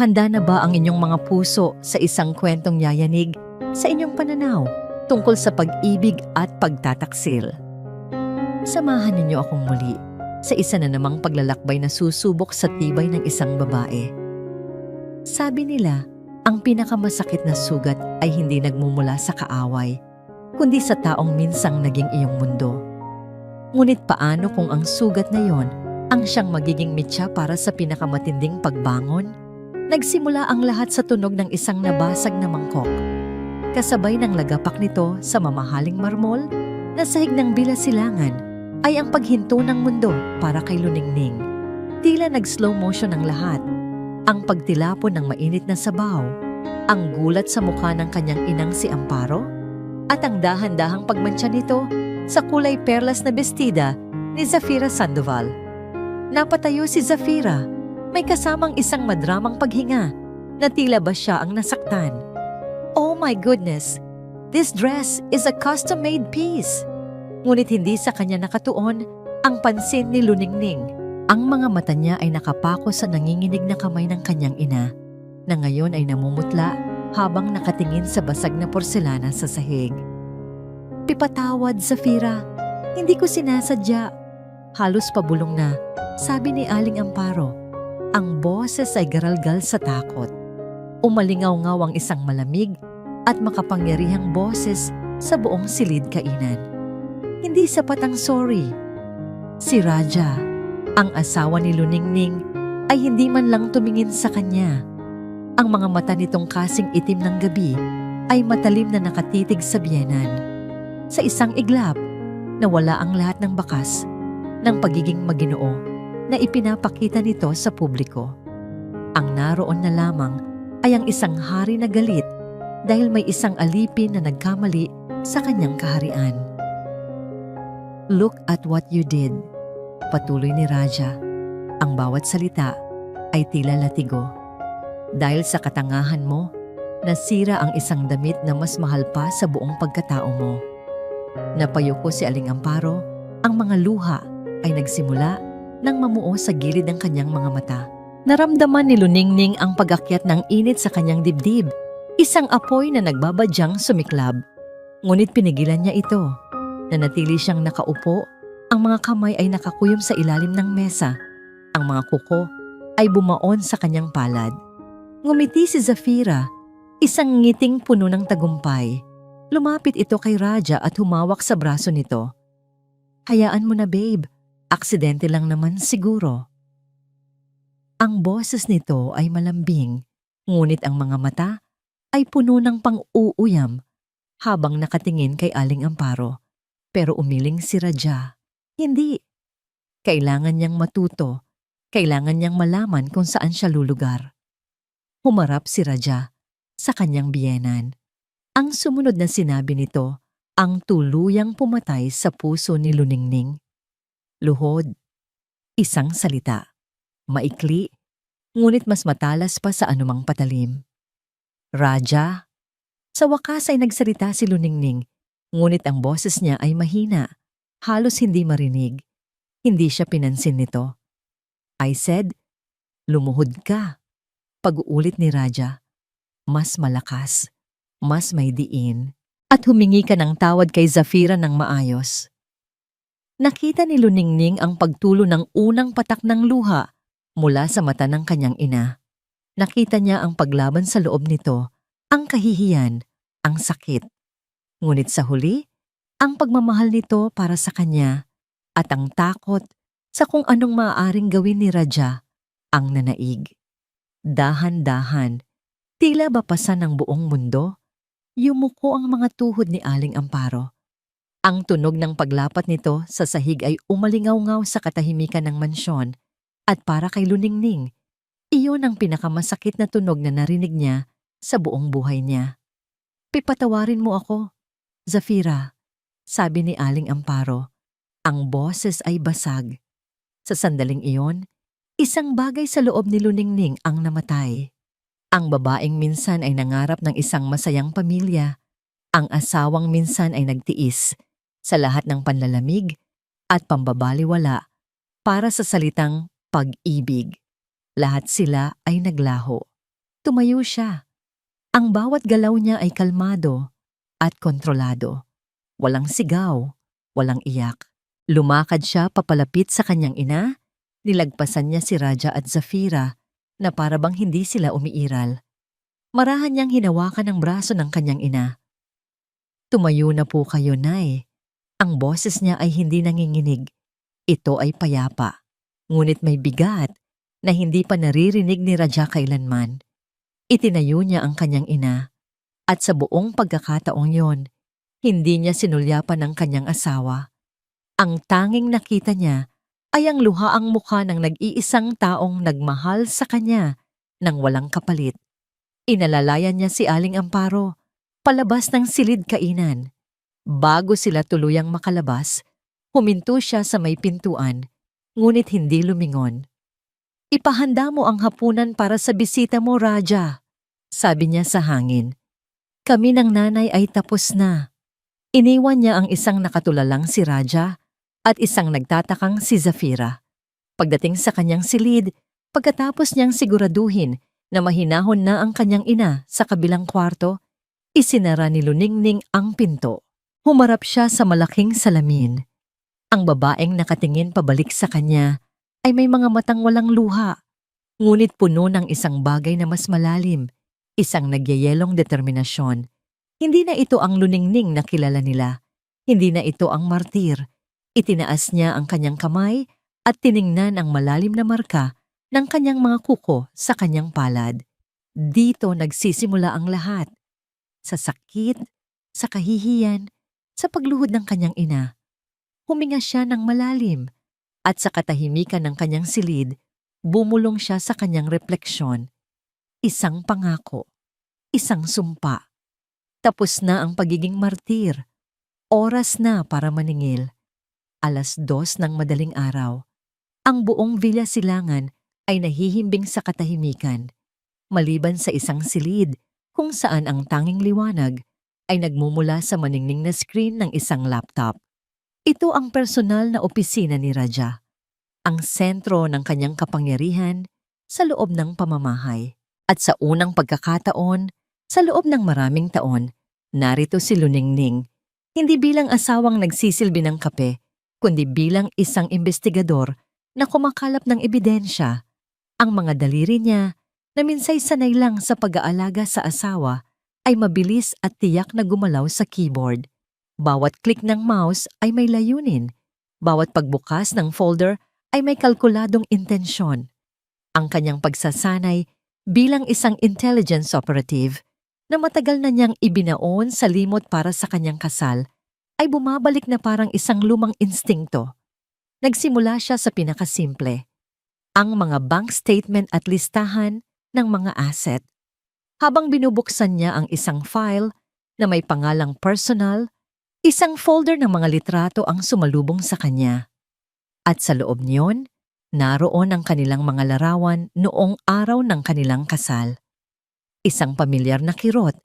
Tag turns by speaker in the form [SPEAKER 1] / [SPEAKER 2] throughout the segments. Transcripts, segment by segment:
[SPEAKER 1] Handa na ba ang inyong mga puso sa isang kwentong yayanig sa inyong pananaw tungkol sa pag-ibig at pagtataksil? Samahan ninyo akong muli sa isa na namang paglalakbay na susubok sa tibay ng isang babae. Sabi nila, ang pinakamasakit na sugat ay hindi nagmumula sa kaaway, kundi sa taong minsang naging iyong mundo. Ngunit paano kung ang sugat na yon ang siyang magiging mitya para sa pinakamatinding pagbangon? Nagsimula ang lahat sa tunog ng isang nabasag na mangkok. Kasabay ng lagapak nito sa mamahaling marmol na sahig ng bilasilangan ay ang paghinto ng mundo para kay Luningning. Tila nag-slow motion ang lahat. Ang pagtilapon ng mainit na sabaw, ang gulat sa mukha ng kanyang inang si Amparo, at ang dahan-dahang pagmantsa nito sa kulay perlas na bestida ni Zafira Sandoval. Napatayo si Zafira, may kasamang isang madramang paghinga na tila ba siya ang nasaktan. Oh my goodness! This dress is a custom-made piece! Ngunit hindi sa kanya nakatuon ang pansin ni Luningning. Ang mga mata niya ay nakapako sa nanginginig na kamay ng kanyang ina, na ngayon ay namumutla habang nakatingin sa basag na porselana sa sahig. Pipatawad, Zafira. Hindi ko sinasadya. Halos pabulong na, sabi ni Aling Amparo. Ang boses ay garalgal sa takot. Umalingaw-ngaw ang isang malamig at makapangyarihang boses sa buong silid kainan. Hindi sapat ang sorry. Si Raja, ang asawa ni Luningning, ay hindi man lang tumingin sa kanya. Ang mga mata nitong kasing itim ng gabi ay matalim na nakatitig sa biyenan. Sa isang iglap, nawala ang lahat ng bakas ng pagiging maginoo na ipinapakita nito sa publiko. Ang naroon na lamang ay ang isang hari na galit dahil may isang alipin na nagkamali sa kanyang kaharian. Look at what you did, patuloy ni Raja. Ang bawat salita ay tila latigo. Dahil sa katangahan mo, nasira ang isang damit na mas mahal pa sa buong pagkatao mo. Napayuko si Aling Amparo, ang mga luha ay nagsimula nang mamuo sa gilid ng kanyang mga mata. Naramdaman ni Luningning ang pag-akyat ng init sa kanyang dibdib, isang apoy na nagbabadyang sumiklab. Ngunit pinigilan niya ito. Nanatili siyang nakaupo, ang mga kamay ay nakakuyom sa ilalim ng mesa. Ang mga kuko ay bumaon sa kanyang palad. Ngumiti si Zafira, isang ngiting puno ng tagumpay. Lumapit ito kay Raja at humawak sa braso nito. Hayaan mo na, babe. Aksidente lang naman siguro. Ang boses nito ay malambing, ngunit ang mga mata ay puno ng pang-uuyam habang nakatingin kay Aling Amparo. Pero umiling si Raja. Hindi. Kailangan niyang matuto. Kailangan niyang malaman kung saan siya lulugar. Humarap si Raja sa kanyang biyenan. Ang sumunod na sinabi nito ang tuluyang pumatay sa puso ni Luningning. Luhod. Isang salita. Maikli, ngunit mas matalas pa sa anumang patalim. Raja. Sa wakas ay nagsalita si Luningning, ngunit ang boses niya ay mahina, halos hindi marinig. Hindi siya pinansin nito. I said, lumuhod ka. Pag-uulit ni Raja. Mas malakas, mas may diin, at humingi ka ng tawad kay Zafira ng maayos. Nakita ni Luningning ang pagtulo ng unang patak ng luha mula sa mata ng kanyang ina. Nakita niya ang paglaban sa loob nito, ang kahihiyan, ang sakit. Ngunit sa huli, ang pagmamahal nito para sa kanya at ang takot sa kung anong maaaring gawin ni Raja ang nanaig. Dahan-dahan, tila bapasan ng buong mundo, yumuko ang mga tuhod ni Aling Amparo. Ang tunog ng paglapat nito sa sahig ay umalingaw-ngaw sa katahimikan ng mansyon at para kay Luningning, iyon ang pinakamasakit na tunog na narinig niya sa buong buhay niya. Pipatawarin mo ako, Zafira, sabi ni Aling Amparo. Ang boses ay basag. Sa sandaling iyon, isang bagay sa loob ni Luningning ang namatay. Ang babaeng minsan ay nangarap ng isang masayang pamilya. Ang asawang minsan ay nagtiis sa lahat ng panlalamig at pambabaliwala para sa salitang pag-ibig. Lahat sila ay naglaho. Tumayo siya. Ang bawat galaw niya ay kalmado at kontrolado. Walang sigaw, walang iyak. Lumakad siya papalapit sa kanyang ina, nilagpasan niya si Raja at Zafira na para bang hindi sila umiiral. Marahan niyang hinawakan ang braso ng kanyang ina. Tumayo na po kayo, Nay. Ang boses niya ay hindi nanginginig. Ito ay payapa. Ngunit may bigat na hindi pa naririnig ni Raja kailanman. Itinayo niya ang kanyang ina at sa buong pagkakataong yon, hindi niya sinulyapan ng kanyang asawa. Ang tanging nakita niya ay ang luhaang mukha ng nag-iisang taong nagmahal sa kanya nang walang kapalit. Inalalayan niya si Aling Amparo, palabas ng silid kainan. Bago sila tuluyang makalabas, huminto siya sa may pintuan, ngunit hindi lumingon. "Ipahanda mo ang hapunan para sa bisita mo, Raja," sabi niya sa hangin. "Kami ng nanay ay tapos na." Iniwan niya ang isang nakatulalang si Raja at isang nagtatakang si Zafira. Pagdating sa kanyang silid, pagkatapos niyang siguraduhin na mahinahon na ang kanyang ina sa kabilang kwarto, isinara ni Luningning ang pinto. Humarap siya sa malaking salamin. Ang babaeng nakatingin pabalik sa kanya ay may mga matang walang luha, ngunit puno ng isang bagay na mas malalim, isang nagyayelong determinasyon. Hindi na ito ang Luningning na kilala nila. Hindi na ito ang martir. Itinaas niya ang kanyang kamay at tiningnan ang malalim na marka ng kanyang mga kuko sa kanyang palad. Dito nagsisimula ang lahat. Sa sakit, sa kahihiyan, sa pagluhod ng kanyang ina. Huminga siya ng malalim at sa katahimikan ng kanyang silid, bumulong siya sa kanyang refleksyon. Isang pangako, isang sumpa. Tapos na ang pagiging martir. Oras na para maningil. 2:00 ng madaling araw. Ang buong Villa Silangan ay nahihimbing sa katahimikan, maliban sa isang silid kung saan ang tanging liwanag ay nagmumula sa maningning na screen ng isang laptop. Ito ang personal na opisina ni Raja, ang sentro ng kanyang kapangyarihan sa loob ng pamamahay. At sa unang pagkakataon, sa loob ng maraming taon, narito si Luningning, hindi bilang asawang nagsisilbi ng kape, kundi bilang isang investigador na kumakalap ng ebidensya. Ang mga daliri niya, na minsay sanay lang sa pag-aalaga sa asawa, ay mabilis at tiyak na gumalaw sa keyboard. Bawat click ng mouse ay may layunin. Bawat pagbukas ng folder ay may kalkuladong intensyon. Ang kanyang pagsasanay bilang isang intelligence operative na matagal na niyang ibinaon sa limot para sa kanyang kasal ay bumabalik na parang isang lumang instingto. Nagsimula siya sa pinakasimple, ang mga bank statement at listahan ng mga asset. Habang binubuksan niya ang isang file na may pangalang personal, isang folder ng mga litrato ang sumalubong sa kanya. At sa loob niyon, naroon ang kanilang mga larawan noong araw ng kanilang kasal. Isang pamilyar na kirot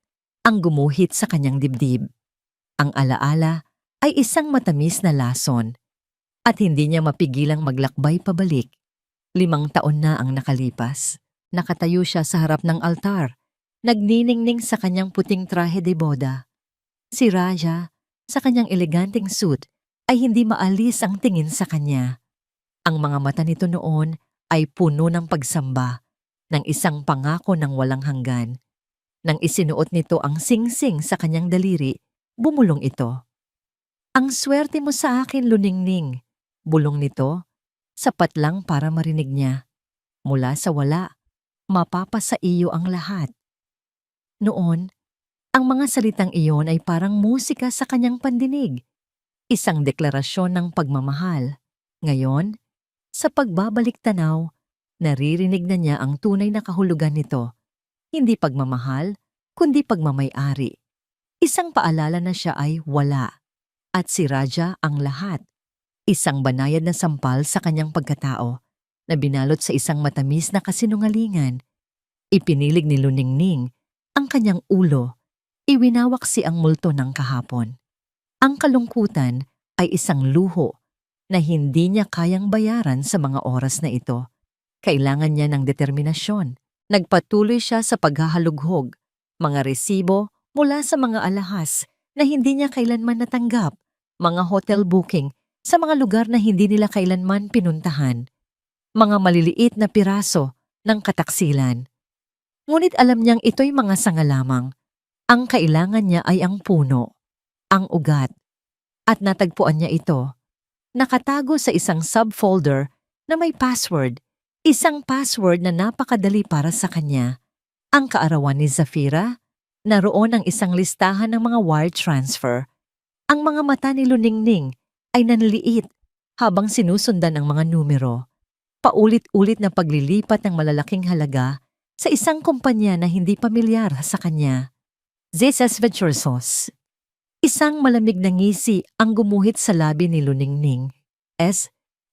[SPEAKER 1] ang gumuhit sa kanyang dibdib. Ang alaala ay isang matamis na lason at hindi niya mapigilang maglakbay pabalik. 5 taon na ang nakalipas. Nakatayo siya sa harap ng altar, nagniningning sa kanyang puting trahe de boda. Si Raja, sa kanyang eleganteng suit, ay hindi maalis ang tingin sa kanya. Ang mga mata nito noon ay puno ng pagsamba, ng isang pangako ng walang hanggan. Nang isinuot nito ang singsing sa kanyang daliri, bumulong ito. "Ang swerte mo sa akin, Luningning," bulong nito, sapat lang para marinig niya. Mula sa wala, mapapasa iyo ang lahat. Noon, ang mga salitang iyon ay parang musika sa kanyang pandinig. Isang deklarasyon ng pagmamahal. Ngayon, sa pagbabalik tanaw, naririnig na niya ang tunay na kahulugan nito. Hindi pagmamahal, kundi pagmamay-ari. Isang paalala na siya ay wala, at si Raja ang lahat. Isang banayad na sampal sa kanyang pagkatao, na binalot sa isang matamis na kasinungalingan. Ipinilig ni Luningning ang kanyang ulo, iwinawaksi ang multo ng kahapon. Ang kalungkutan ay isang luho na hindi niya kayang bayaran sa mga oras na ito. Kailangan niya ng determinasyon, Nagpatuloy siya sa paghahalughog, mga resibo mula sa mga alahas na hindi niya kailanman natanggap, mga hotel booking sa mga lugar na hindi nila kailanman pinuntahan, mga maliliit na piraso ng kataksilan. Ngunit alam niyang ito'y mga sanga lamang. Ang kailangan niya ay ang puno, ang ugat, at natagpuan niya ito. Nakatago sa isang subfolder na may password, isang password na napakadali para sa kanya. Ang kaarawan ni Zafira, naroon ang isang listahan ng mga wire transfer. Ang mga mata ni Luningning ay nanliit habang sinusundan ang mga numero. Paulit-ulit na paglilipat ng malalaking halaga sa isang kumpanya na hindi pamilyar sa kanya. Zesas Venturesos. Isang malamig na ngisi ang gumuhit sa labi ni Luningning.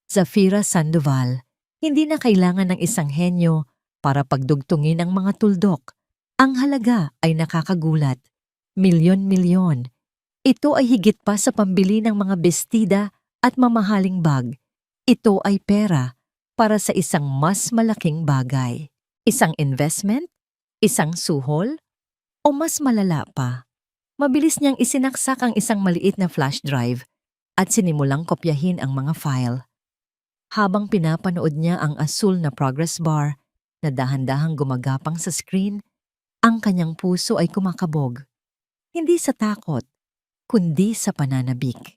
[SPEAKER 1] Zafira Sandoval. Hindi na kailangan ng isang henyo para pagdugtungin ang mga tuldok. Ang halaga ay nakakagulat. Milyon-milyon. Ito ay higit pa sa pambili ng mga bestida at mamahaling bag. Ito ay pera para sa isang mas malaking bagay. Isang investment? Isang suhol? O mas malala pa? Mabilis niyang isinaksak ang isang maliit na flash drive at sinimulang kopyahin ang mga file. Habang pinapanood niya ang asul na progress bar na dahan-dahang gumagapang sa screen, ang kanyang puso ay kumakabog. Hindi sa takot, kundi sa pananabik.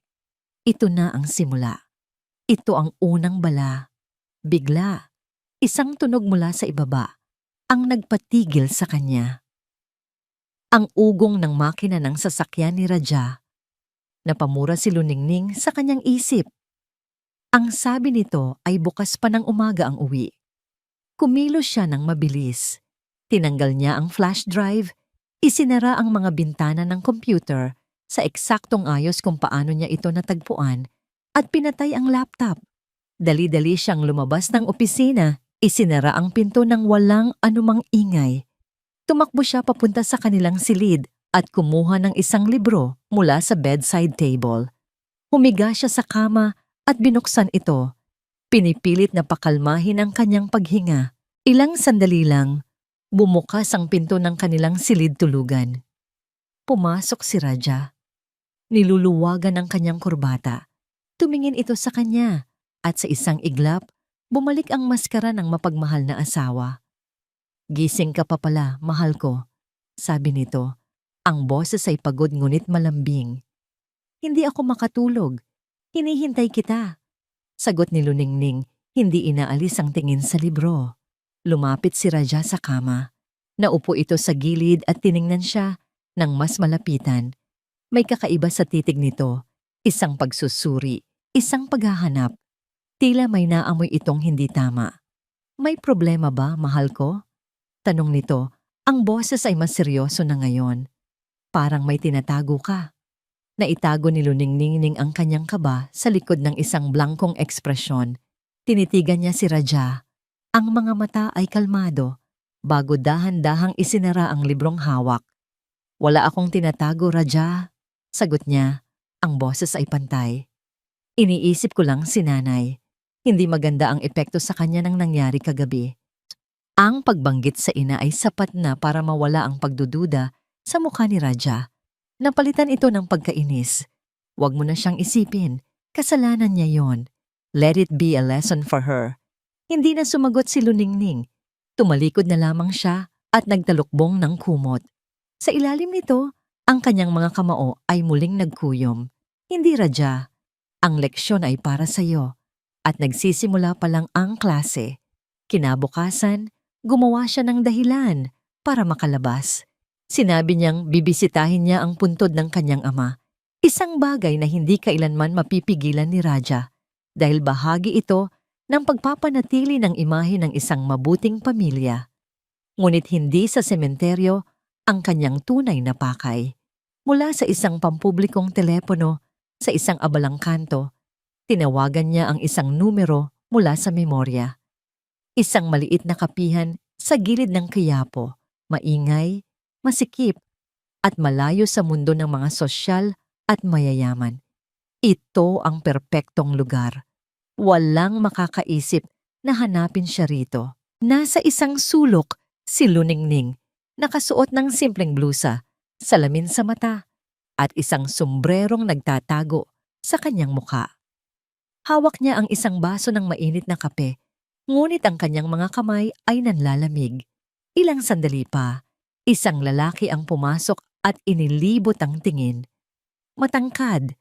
[SPEAKER 1] Ito na ang simula. Ito ang unang bala. Bigla, isang tunog mula sa ibaba ang nagpatigil sa kanya. Ang ugong ng makina ng sasakyan ni Raja. Napamura si Luningning sa kanyang isip. Ang sabi nito ay bukas pa ng umaga ang uwi. Kumilos siya ng mabilis. Tinanggal niya ang flash drive, isinara ang mga bintana ng computer sa eksaktong ayos kung paano niya ito natagpuan at pinatay ang laptop. Dali-dali siyang lumabas ng opisina, isinara ang pinto ng walang anumang ingay. Tumakbo siya papunta sa kanilang silid at kumuha ng isang libro mula sa bedside table. Humiga siya sa kama at binuksan ito. Pinipilit na pakalmahin ang kanyang paghinga. Ilang sandali lang, bumukas ang pinto ng kanilang silid tulugan. Pumasok si Raja. Niluluwagan ang kanyang kurbata. Tumingin ito sa kanya at sa isang iglap, bumalik ang maskara ng mapagmahal na asawa. Gising ka pa pala, mahal ko, sabi nito. Ang boses ay pagod ngunit malambing. Hindi ako makatulog. Hinihintay kita. Sagot ni Luningning, hindi inaalis ang tingin sa libro. Lumapit si Raja sa kama. Naupo ito sa gilid at tiningnan siya ng mas malapitan. May kakaiba sa titig nito. Isang pagsusuri, isang paghahanap. Tila may naamoy itong hindi tama. May problema ba, mahal ko? Tanong nito, ang boses ay mas seryoso na ngayon. Parang may tinatago ka. Naitago ni Luningning ang kanyang kaba sa likod ng isang blangkong ekspresyon. Tinitigan niya si Raja. Ang mga mata ay kalmado, bago dahan-dahang isinara ang librong hawak. Wala akong tinatago, Raja. Sagot niya, ang boses ay pantay. Iniisip ko lang si nanay. Hindi maganda ang epekto sa kanya ng nangyari kagabi. Ang pagbanggit sa ina ay sapat na para mawala ang pagdududa sa mukha ni Raja. Napalitan ito ng pagkainis. Huwag mo na siyang isipin. Kasalanan niya yon. Let it be a lesson for her. Hindi na sumagot si Luningning. Tumalikod na lamang siya at nagtalukbong ng kumot. Sa ilalim nito, ang kanyang mga kamao ay muling nagkuyom. Hindi, Raja. Ang leksyon ay para sa iyo. At nagsisimula pa lang ang klase. Kinabukasan, gumawa siya ng dahilan para makalabas. Sinabi niyang bibisitahin niya ang puntod ng kanyang ama. Isang bagay na hindi kailanman mapipigilan ni Raja dahil bahagi ito ng pagpapanatili ng imahe ng isang mabuting pamilya. Ngunit hindi sa sementeryo ang kanyang tunay na pakay. Mula sa isang pampublikong telepono sa isang abalang kanto, tinawagan niya ang isang numero mula sa memorya. Isang maliit na kapihan sa gilid ng Quiapo, maingay, masikip, at malayo sa mundo ng mga sosyal at mayayaman. Ito ang perpektong lugar. Walang makakaisip na hanapin siya rito. Nasa isang sulok Si Luningning, nakasuot ng simpleng blusa, salamin sa mata, at isang sombrerong nagtatago sa kanyang muka. Hawak niya ang isang baso ng mainit na kape, ngunit ang kanyang mga kamay ay nanlalamig. Ilang sandali pa, isang lalaki ang pumasok at inilibot ang tingin. Matangkad,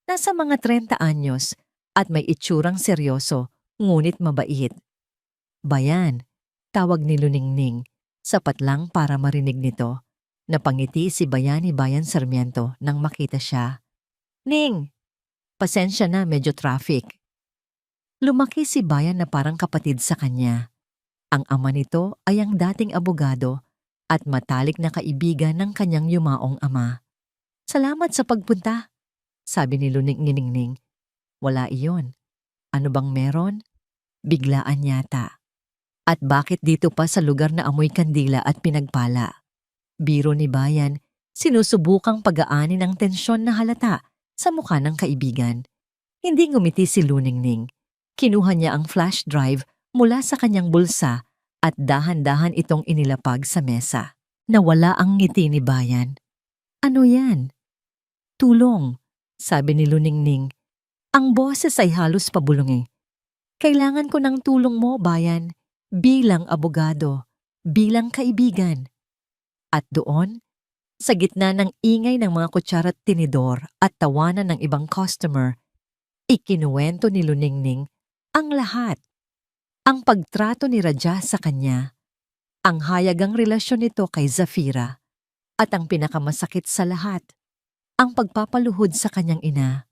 [SPEAKER 1] nasa mga 30 anyos at may itsurang seryoso, ngunit mabait. Bayan, tawag ni Luningning, sapat lang para marinig nito. Napangiti si Bayani Bayan Sarmiento nang makita siya. Ning, pasensya na, medyo traffic. Lumaki si Bayan na parang kapatid sa kanya. Ang ama nito ay ang dating abogado at matalik na kaibigan ng kanyang yumaong ama. Salamat sa pagpunta, sabi ni Luningning. Wala iyon. Ano bang meron? Biglaan yata. At bakit dito pa sa lugar na amoy kandila at pinagpala? Biro ni Bayan, sinusubukang pag-aanin ang tensyon na halata sa mukha ng kaibigan. Hindi ngumiti si Luningning. Kinuha niya ang flash drive mula sa kanyang bulsa at dahan-dahan itong inilapag sa mesa. Nawala ang ngiti ni Bayan. Ano yan? Tulong, sabi ni Luningning. Ang boses ay halos pabulungi. Kailangan ko ng tulong mo, Bayan, bilang abogado, bilang kaibigan. At doon, sa gitna ng ingay ng mga kutsara at tinidor at tawanan ng ibang customer, ikinuwento ni Luningning ang lahat. Ang pagtrato ni Raja sa kanya, ang hayagang relasyon nito kay Zafira, at ang pinakamasakit sa lahat, ang pagpapaluhod sa kanyang ina.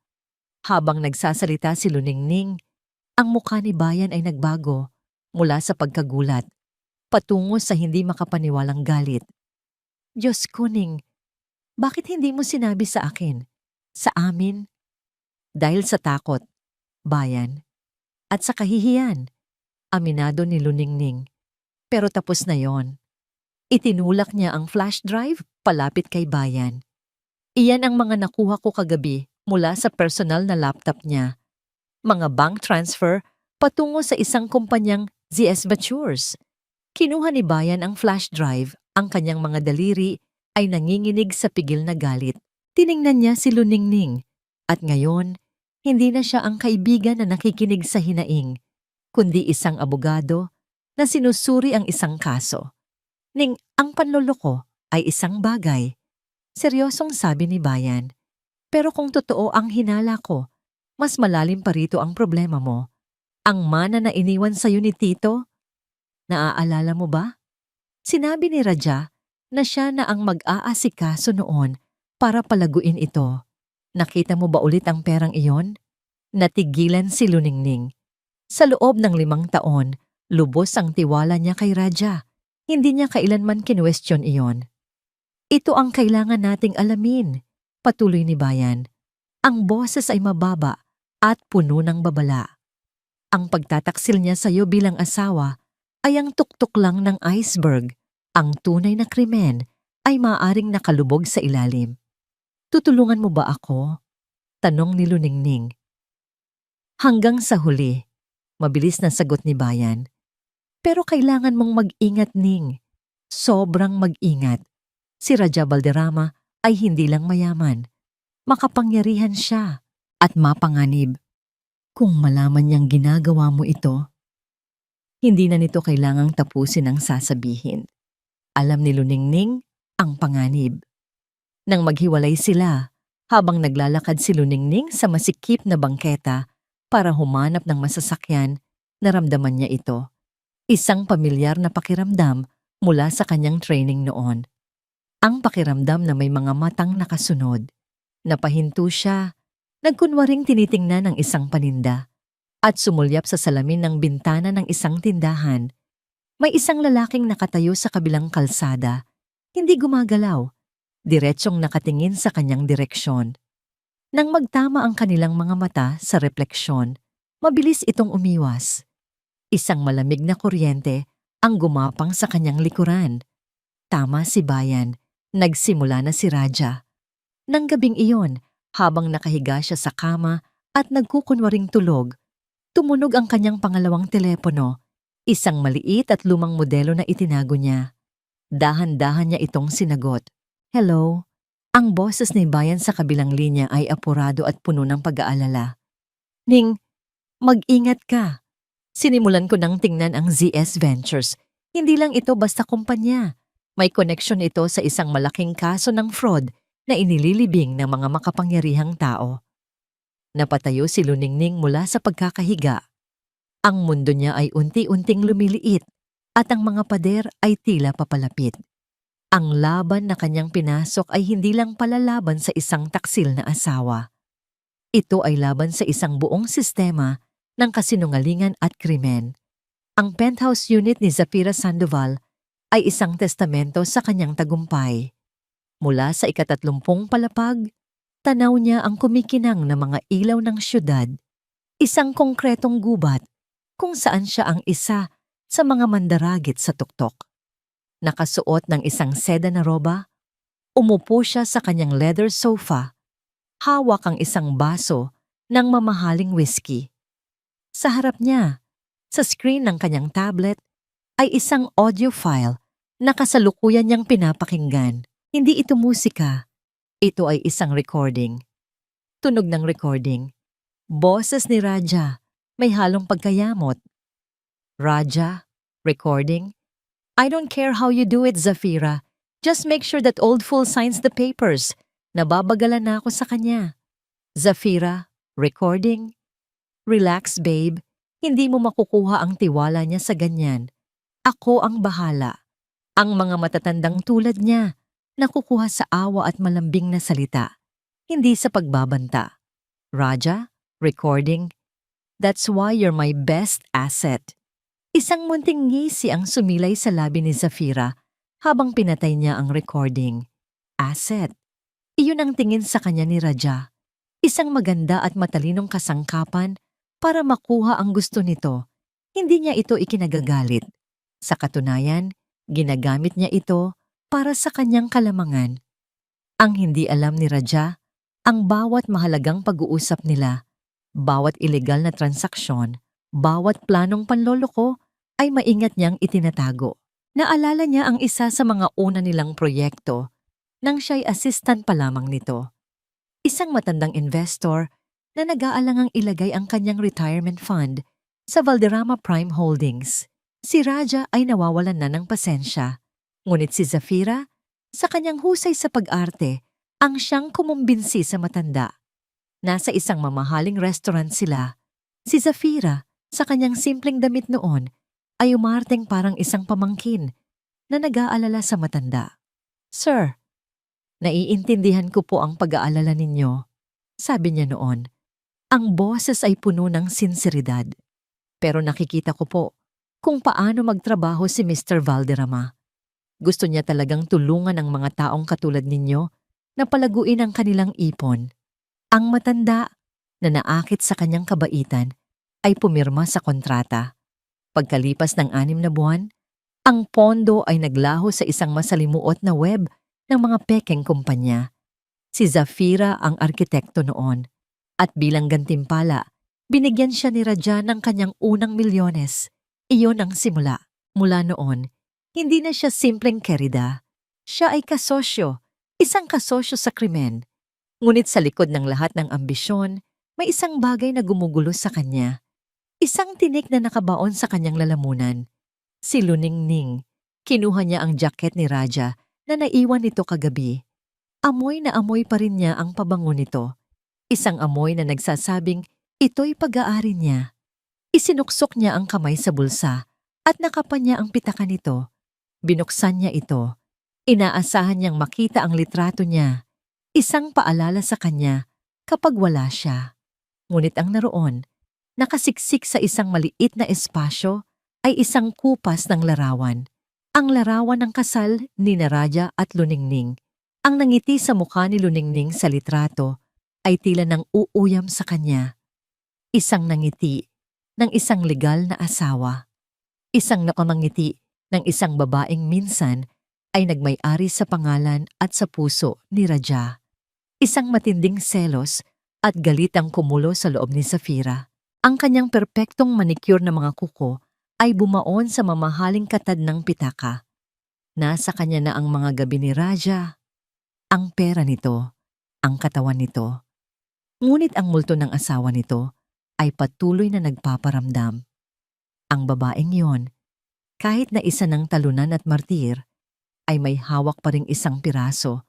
[SPEAKER 1] Habang nagsasalita si Luningning, ang mukha ni Bayan ay nagbago mula sa pagkagulat patungo sa hindi makapaniwalang galit. Diyos ko, Ning, bakit hindi mo sinabi sa akin? Sa amin? Dahil sa takot, Bayan, at sa kahihiyan, aminado ni Luningning. Pero tapos na yon. Itinulak niya ang flash drive palapit kay Bayan. Iyan ang mga nakuha ko kagabi mula sa personal na laptop niya. Mga bank transfer patungo sa isang kumpanyang ZS Ventures. Kinuha ni Bayan ang flash drive, ang kanyang mga daliri ay nanginginig sa pigil na galit. Tiningnan niya si Luningning at ngayon, hindi na siya ang kaibigan na nakikinig sa hinaing, kundi isang abogado na sinusuri ang isang kaso. Ning, ang panloloko ay isang bagay. Seryosong sabi ni Bayan. Pero kung totoo ang hinala ko, mas malalim pa rito ang problema mo. Ang mana na iniwan sa'yo ni Tito? Naaalala mo ba? Sinabi ni Raja na siya na ang mag-aasikaso noon para palaguin ito. Nakita mo ba ulit ang perang iyon? Natigilan si Luningning. Sa loob ng 5 taon, lubos ang tiwala niya kay Raja. Hindi niya kailanman kinwestiyon iyon. Ito ang kailangan nating alamin, patuloy ni Bayan. Ang boses ay mababa at puno ng babala. Ang pagtataksil niya sa iyo bilang asawa ay ang tuktok lang ng iceberg. Ang tunay na krimen ay maaaring nakalubog sa ilalim. Tutulungan mo ba ako? Tanong ni Luningning. Hanggang sa huli, mabilis na sagot ni Bayan. Pero kailangan mong mag-ingat, Ning. Sobrang mag-ingat. Si Raja Valderrama ay hindi lang mayaman. Makapangyarihan siya at mapanganib. Kung malaman niyang ginagawa mo ito, hindi na nito kailangang tapusin ang sasabihin. Alam ni Luningning ang panganib. Nang maghiwalay sila, habang naglalakad si Luningning sa masikip na bangketa para humanap ng masasakyan, naramdaman niya ito. Isang pamilyar na pakiramdam mula sa kanyang training noon. Ang pakiramdam na may mga matang nakasunod. Napahinto siya, nagkunwaring tinitingnan ng isang paninda, at sumulyap sa salamin ng bintana ng isang tindahan. May isang lalaking nakatayo sa kabilang kalsada, hindi gumagalaw, diretsyong nakatingin sa kanyang direksyon. Nang magtama ang kanilang mga mata sa refleksyon, mabilis itong umiwas. Isang malamig na kuryente ang gumapang sa kanyang likuran. Tama si Bayan, nagsimula na si Raja. Nang gabing iyon, habang nakahiga siya sa kama at nagkukunwaring tulog, tumunog ang kanyang pangalawang telepono, isang maliit at lumang modelo na itinago niya. Dahan-dahan niya itong sinagot. Hello? Ang boses ni Bayan sa kabilang linya ay apurado at puno ng pag-aalala. Ning, mag-ingat ka. Sinimulan ko nang tingnan ang ZS Ventures. Hindi lang ito basta kumpanya. May koneksyon ito sa isang malaking kaso ng fraud na inililibing ng mga makapangyarihang tao. Napatayo si Luningning mula sa pagkakahiga. Ang mundo niya ay unti-unting lumiliit at ang mga pader ay tila papalapit. Ang laban na kanyang pinasok ay hindi lang palalaban sa isang taksil na asawa. Ito ay laban sa isang buong sistema ng kasinungalingan at krimen. Ang penthouse unit ni Zafira Sandoval ay isang testamento sa kanyang tagumpay. Mula sa ika-30 palapag, tanaw niya ang kumikinang na mga ilaw ng syudad, isang konkretong gubat kung saan siya ang isa sa mga mandaragit sa tuktok. Nakasuot ng isang seda na roba, umupo siya sa kanyang leather sofa, hawak ang isang baso ng mamahaling whiskey. Sa harap niya, sa screen ng kanyang tablet, ay isang audio file na kasalukuyan niyang pinapakinggan. Hindi ito musika, ito ay isang recording. Tunog ng recording. Boses ni Raja, may halong pagkayamot. Raja, recording. I don't care how you do it, Zafira. Just make sure that Old Fool signs the papers. Nababagalan na ako sa kanya. Zafira, recording. Relax, babe. Hindi mo makukuha ang tiwala niya sa ganyan. Ako ang bahala. Ang mga matatandang tulad niya, nakukuha sa awa at malambing na salita, hindi sa pagbabanta. Raja, recording. That's why you're my best asset. Isang munting ngisi ang sumilay sa labi ni Zafira habang pinatay niya ang recording. Asset. Iyon ang tingin sa kanya ni Raja. Isang maganda at matalinong kasangkapan para makuha ang gusto nito. Hindi niya ito ikinagagalit. Sa katunayan, ginagamit niya ito para sa kanyang kalamangan. Ang hindi alam ni Raja, ang bawat mahalagang pag-uusap nila, bawat ilegal na transaksyon, bawat planong panloloko ay maingat niyang itinatago. Naalala niya ang isa sa mga una nilang proyekto nang siya'y assistant pa lamang nito. Isang matandang investor na nag-aalangang ilagay ang kanyang retirement fund sa Valderrama Prime Holdings. Si Raja ay nawawalan na ng pasensya. Ngunit si Zafira, sa kanyang husay sa pag-arte, ang siyang kumumbinsi sa matanda. Nasa isang mamahaling restaurant sila. Si Zafira, sa kanyang simpleng damit noon, ay umarteng parang isang pamangkin na nag-aalala sa matanda. Sir, naiintindihan ko po ang pag-aalala ninyo, sabi niya noon. Ang boses ay puno ng sinseridad. Pero nakikita ko po kung paano magtrabaho si Mr. Valderrama. Gusto niya talagang tulungan ang mga taong katulad ninyo na palaguin ang kanilang ipon. Ang matanda na naakit sa kanyang kabaitan ay pumirma sa kontrata. Pagkalipas ng 6 na buwan, ang pondo ay naglaho sa isang masalimuot na web ng mga pekeng kumpanya. Si Zafira ang arkitekto noon at bilang gantimpala, binigyan siya ni Raja ng kanyang unang milyones. Iyon ang simula. Mula noon, hindi na siya simpleng kerida. Siya ay kasosyo, isang kasosyo sa krimen. Ngunit sa likod ng lahat ng ambisyon, may isang bagay na gumugulo sa kanya. Isang tinik na nakabaon sa kanyang lalamunan. Si Luningning. Kinuha niya ang jacket ni Raja na naiwan nito kagabi. Amoy na amoy pa rin niya ang pabango nito. Isang amoy na nagsasabing ito'y pag-aari niya. Isinuksok niya ang kamay sa bulsa at nakapan niya ang pitaka nito. Binuksan niya ito. Inaasahan niyang makita ang litrato niya. Isang paalala sa kanya kapag wala siya. Ngunit ang naroon, nakasiksik sa isang maliit na espasyo ay isang kupas ng larawan. Ang larawan ng kasal ni Raja at Luningning. Ang nangiti sa mukha ni Luningning sa litrato ay tila nang uuyam sa kanya. Isang nangiti ng isang legal na asawa. Isang nakamangiti ng isang babaeng minsan ay nagmay-ari sa pangalan at sa puso ni Raja. Isang matinding selos at galit ang kumulo sa loob ni Zafira. Ang kanyang perpektong manicure na mga kuko ay bumaon sa mamahaling katad ng pitaka. Nasa kanya na ang mga gabi ni Raja, ang pera nito, ang katawan nito. Ngunit ang multo ng asawa nito ay patuloy na nagpaparamdam. Ang babaeng yon, kahit na isa ng talunan at martir, ay may hawak pa ring isang piraso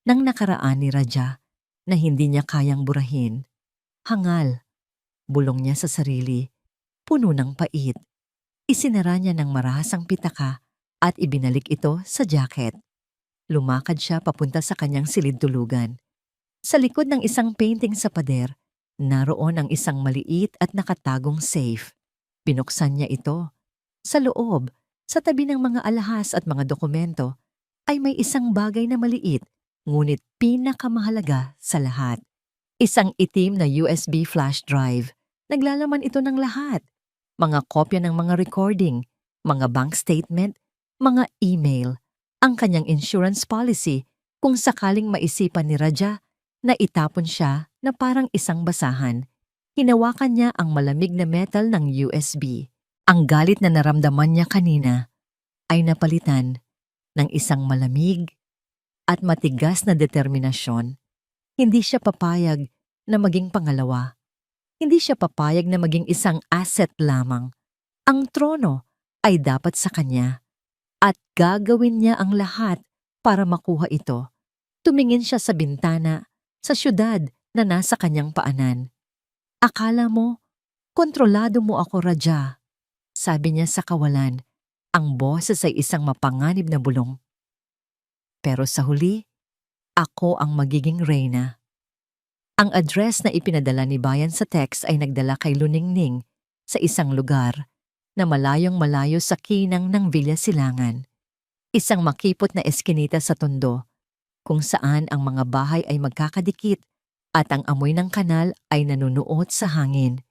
[SPEAKER 1] ng nakaraan ni Raja na hindi niya kayang burahin. Hangal, bulong niya sa sarili, puno ng pait. Isinara niya ng marahasang pitaka at ibinalik ito sa jacket. Lumakad siya papunta sa kanyang silid-tulugan. Sa likod ng isang painting sa pader, naroon ang isang maliit at nakatagong safe. Binuksan niya ito. Sa loob, sa tabi ng mga alahas at mga dokumento, ay may isang bagay na maliit, ngunit pinakamahalaga sa lahat. Isang itim na USB flash drive. Naglalaman ito ng lahat. Mga kopya ng mga recording, mga bank statement, mga email, ang kanyang insurance policy kung sakaling maisipan ni Raja na itapon siya na parang isang basahan. Hinawakan niya ang malamig na metal ng USB. Ang galit na naramdaman niya kanina ay napalitan ng isang malamig at matigas na determinasyon. Hindi siya papayag na maging pangalawa. Hindi siya papayag na maging isang asset lamang. Ang trono ay dapat sa kanya at gagawin niya ang lahat para makuha ito. Tumingin siya sa bintana, sa syudad na nasa kanyang paanan. Akala mo, kontrolado mo ako, Raja, sabi niya sa kawalan. Ang boses ay isang mapanganib na bulong. Pero sa huli, ako ang magiging reyna. Ang address na ipinadala ni Bayan sa text ay nagdala kay Luningning sa isang lugar na malayong-malayo sa kinang ng Villa Silangan. Isang makipot na eskinita sa tondo, kung saan ang mga bahay ay magkakadikit at ang amoy ng kanal ay nanunuot sa hangin.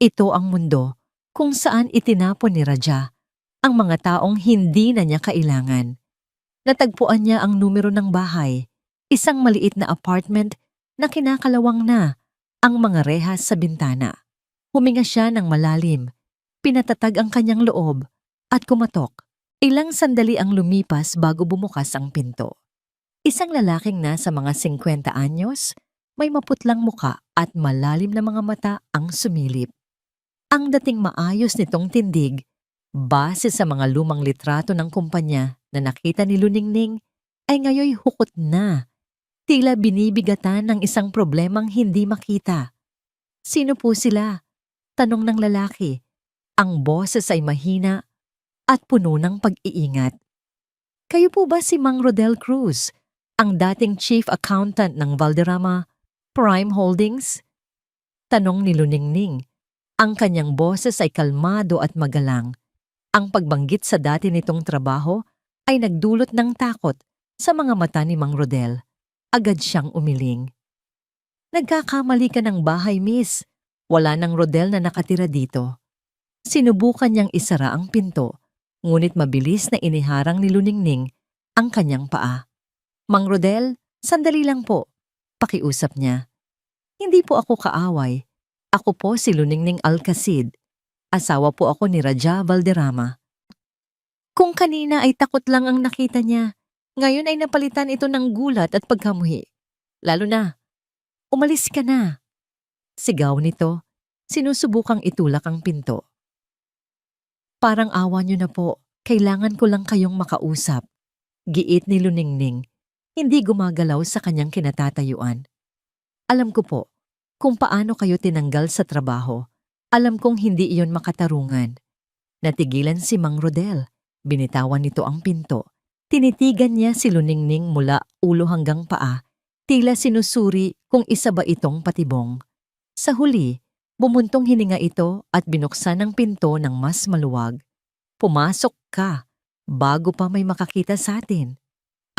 [SPEAKER 1] Ito ang mundo kung saan itinapon ni Raja ang mga taong hindi na niya kailangan. Natagpuan niya ang numero ng bahay, isang maliit na apartment na kinakalawang na ang mga rehas sa bintana. Huminga siya ng malalim, pinatatag ang kanyang loob at kumatok. Ilang sandali ang lumipas bago bumukas ang pinto. Isang lalaking nasa mga 50 anyos, may maputlang muka at malalim na mga mata ang sumilip. Ang dating maayos nitong tindig, base sa mga lumang litrato ng kumpanya na nakita ni Luningning, ay ngayoy hukot na. Tila binibigatan ng isang problemang hindi makita. Sino po sila? Tanong ng lalaki. Ang boses ay mahina at puno ng pag-iingat. Kayo po ba si Mang Rodel Cruz, ang dating chief accountant ng Valderrama Prime Holdings? Tanong ni Luningning. Ang kanyang boses ay kalmado at magalang. Ang pagbanggit sa dati nitong trabaho ay nagdulot ng takot sa mga mata ni Mang Rodel. Agad siyang umiling. Nagkakamali ka ng bahay, miss. Wala nang Rodel na nakatira dito. Sinubukan niyang isara ang pinto, ngunit mabilis na iniharang ni Luningning ang kanyang paa. Mang Rodel, sandali lang po. Pakiusap niya. Hindi po ako kaaway. Ako po si Luningning Alcacid. Asawa po ako ni Raja Valderrama. Kung kanina ay takot lang ang nakita niya, ngayon ay napalitan ito ng gulat at pagkamuhi. Lalo na, umalis ka na. Sigaw nito, sinusubukang itulak ang pinto. Parang awa niyo na po, kailangan ko lang kayong makausap. Giit ni Luningning, hindi gumagalaw sa kanyang kinatatayuan. Alam ko po, kung paano kayo tinanggal sa trabaho. Alam kong hindi iyon makatarungan. Natigilan si Mang Rodel, binitawan nito ang pinto. Tinitigan niya si Luningning mula ulo hanggang paa, tila sinusuri kung isa ba itong patibong. Sa huli, bumuntong hininga ito at binuksan ang pinto ng mas maluwag. Pumasok ka, bago pa may makakita sa atin.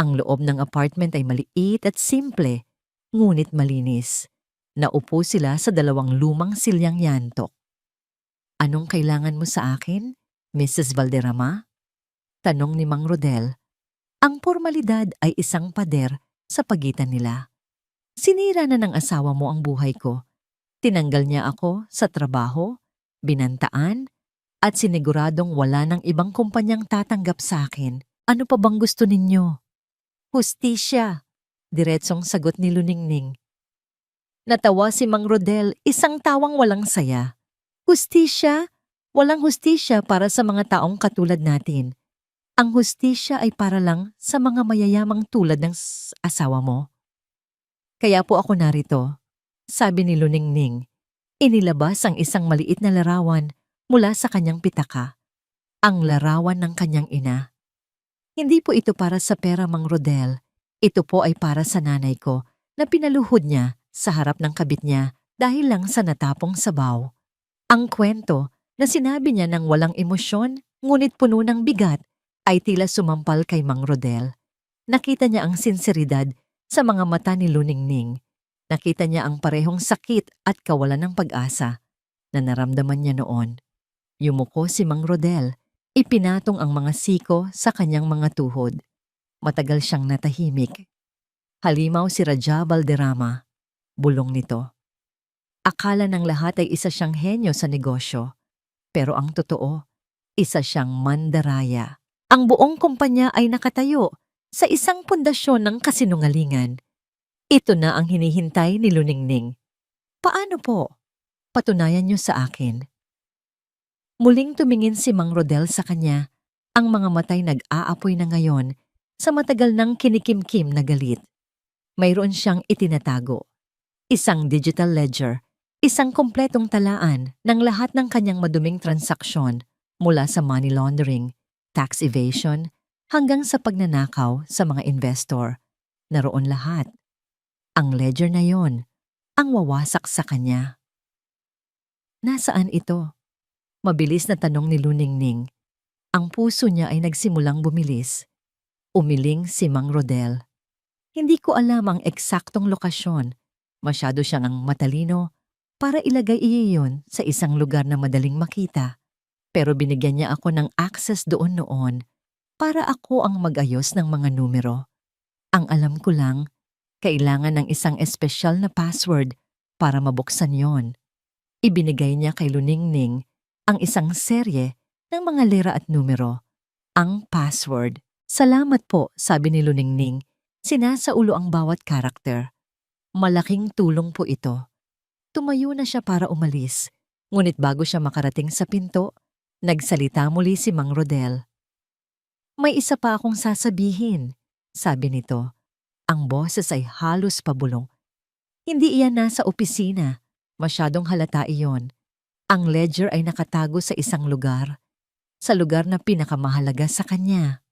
[SPEAKER 1] Ang loob ng apartment ay maliit at simple, ngunit malinis. Naupo sila sa dalawang lumang silyang yantok. Anong kailangan mo sa akin, Mrs. Valderrama? Tanong ni Mang Rodel. Ang formalidad ay isang pader sa pagitan nila. Sinira na ng asawa mo ang buhay ko. Tinanggal niya ako sa trabaho, binantaan, at siniguradong wala ng ibang kumpanyang tatanggap sa akin. Ano pa bang gusto ninyo? Hustisya, diretsong sagot ni Luningning. Natawa si Mang Rodel, isang tawang walang saya. Hustisya? Walang hustisya para sa mga taong katulad natin. Ang hustisya ay para lang sa mga mayayamang tulad ng asawa mo. Kaya po ako narito, sabi ni Luningning. Inilabas ang isang maliit na larawan mula sa kanyang pitaka. Ang larawan ng kanyang ina. Hindi po ito para sa pera, Mang Rodel. Ito po ay para sa nanay ko na pinaluhod niya sa harap ng kabit niya dahil lang sa natapong sabaw. Ang kwento na sinabi niya ng walang emosyon ngunit puno ng bigat ay tila sumampal kay Mang Rodel. Nakita niya ang sinseridad sa mga mata ni Luningning. Nakita niya ang parehong sakit at kawalan ng pag-asa na naramdaman niya noon. Yumuko si Mang Rodel. Ipinatong ang mga siko sa kanyang mga tuhod. Matagal siyang natahimik. Halimaw si Raja Balderrama. Bulong nito. Akala ng lahat ay isa siyang henyo sa negosyo. Pero ang totoo, isa siyang mandaraya. Ang buong kumpanya ay nakatayo sa isang pundasyon ng kasinungalingan. Ito na ang hinihintay ni Luningning. Paano po? Patunayan niyo sa akin. Muling tumingin si Mang Rodel sa kanya. Ang mga matay nag-aapoy na ngayon sa matagal ng kinikimkim na galit. Mayroon siyang itinatago. Isang digital ledger, isang kompletong talaan ng lahat ng kanyang maduming transaksyon mula sa money laundering, tax evasion, hanggang sa pagnanakaw sa mga investor. Naroon lahat. Ang ledger na yon, ang wawasak sa kanya. Nasaan ito? Mabilis na tanong ni Luningning. Ang puso niya ay nagsimulang bumilis. Umiling si Mang Rodel. Hindi ko alam ang eksaktong lokasyon. Masyado siyang matalino para ilagay iyon sa isang lugar na madaling makita. Pero binigyan niya ako ng access doon noon para ako ang mag-ayos ng mga numero. Ang alam ko lang, kailangan ng isang espesyal na password para mabuksan yon. Ibinigay niya kay Luningning ang isang serye ng mga lira at numero. Ang password. Salamat po, sabi ni Luningning. Sinasaulo ang bawat karakter. Malaking tulong po ito. Tumayo na siya para umalis. Ngunit bago siya makarating sa pinto, nagsalita muli si Mang Rodel. May isa pa akong sasabihin, sabi nito. Ang boses ay halos pabulong. Hindi iyan nasa opisina. Masyadong halata iyon. Ang ledger ay nakatago sa isang lugar. Sa lugar na pinakamahalaga sa kanya.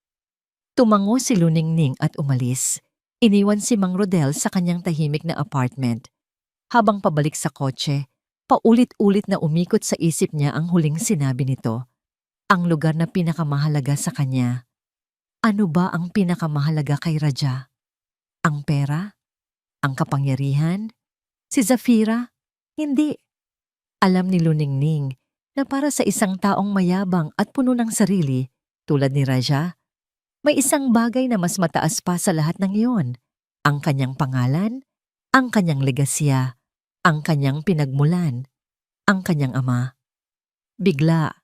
[SPEAKER 1] Tumango si Luningning at umalis. Iniwan si Mang Rodel sa kanyang tahimik na apartment. Habang pabalik sa kotse, paulit-ulit na umikot sa isip niya ang huling sinabi nito. Ang lugar na pinakamahalaga sa kanya. Ano ba ang pinakamahalaga kay Raja? Ang pera? Ang kapangyarihan? Si Zafira? Hindi. Alam ni Luningning na para sa isang taong mayabang at puno ng sarili, tulad ni Raja, may isang bagay na mas mataas pa sa lahat ng iyon. Ang kanyang pangalan, ang kanyang legasya, ang kanyang pinagmulan, ang kanyang ama. Bigla,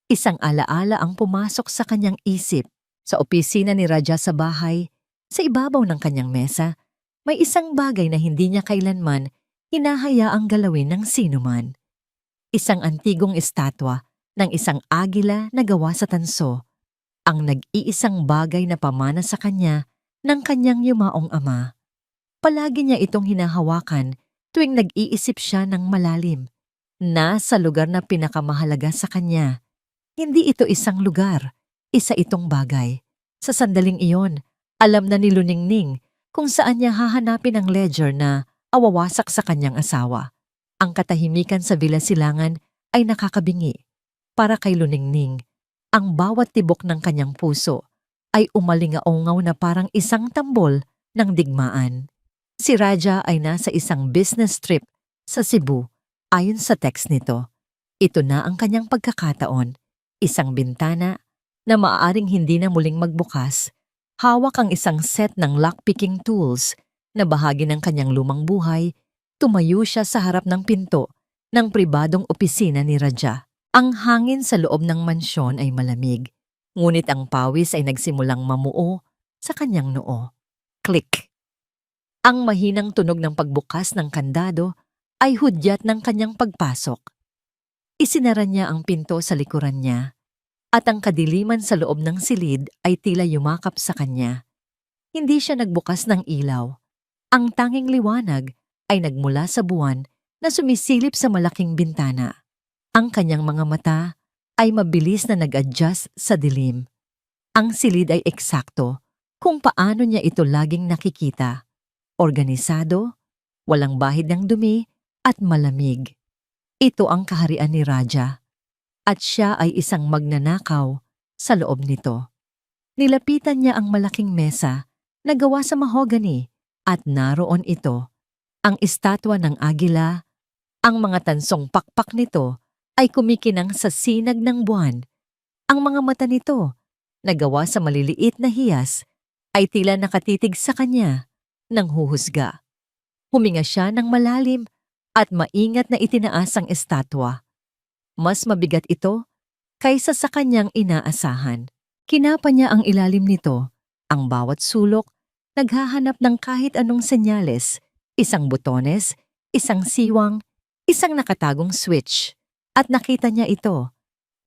[SPEAKER 1] isang alaala ang pumasok sa kanyang isip. Sa opisina ni Raja sa bahay, sa ibabaw ng kanyang mesa, may isang bagay na hindi niya kailanman hinahayaang galawin ng sinuman. Isang antigong estatwa ng isang agila na gawa sa tanso, ang nag-iisang bagay na pamana sa kanya ng kanyang yumaong ama. Palagi niya itong hinahawakan tuwing nag-iisip siya ng malalim. Nasa lugar na pinakamahalaga sa kanya. Hindi ito isang lugar, isa itong bagay. Sa sandaling iyon, alam na ni Luningning kung saan niya hahanapin ang ledger na awawasak sa kanyang asawa. Ang katahimikan sa Villa Silangan ay nakakabingi. Para kay Luningning, ang bawat tibok ng kanyang puso ay umalingaungaw na parang isang tambol ng digmaan. Si Raja ay nasa isang business trip sa Cebu. Ayon sa text nito, ito na ang kanyang pagkakataon. Isang bintana na maaaring hindi na muling magbukas. Hawak ang isang set ng lockpicking tools na bahagi ng kanyang lumang buhay. Tumayo siya sa harap ng pinto ng pribadong opisina ni Raja. Ang hangin sa loob ng mansyon ay malamig, Ngunit ang pawis ay nagsimulang mamuo sa kanyang noo. Click! Ang mahinang tunog ng pagbukas ng kandado ay hudyat ng kanyang pagpasok. Isinara niya ang pinto sa likuran niya at ang kadiliman sa loob ng silid ay tila yumakap sa kanya. Hindi siya nagbukas ng ilaw. Ang tanging liwanag ay nagmula sa buwan na sumisilip sa malaking bintana. Ang kanyang mga mata ay mabilis na nag-adjust sa dilim. Ang silid ay eksakto kung paano niya ito laging nakikita. Organisado, walang bahid ng dumi at malamig. Ito ang kaharian ni Raja at siya ay isang magnanakaw sa loob nito. Nilapitan niya ang malaking mesa na gawa sa mahogany at naroon ito, ang estatwa ng agila. Ang mga tansong pakpak nito ay kumikinang sa sinag ng buwan. Ang mga mata nito, na gawa sa maliliit na hiyas, ay tila nakatitig sa kanya ng huhusga. Huminga siya ng malalim at maingat na itinaas ang estatwa. Mas mabigat ito kaysa sa kanyang inaasahan. Kinapa niya ang ilalim nito, ang bawat sulok, naghahanap ng kahit anong senyales, isang butones, isang siwang, isang nakatagong switch. At nakita niya ito,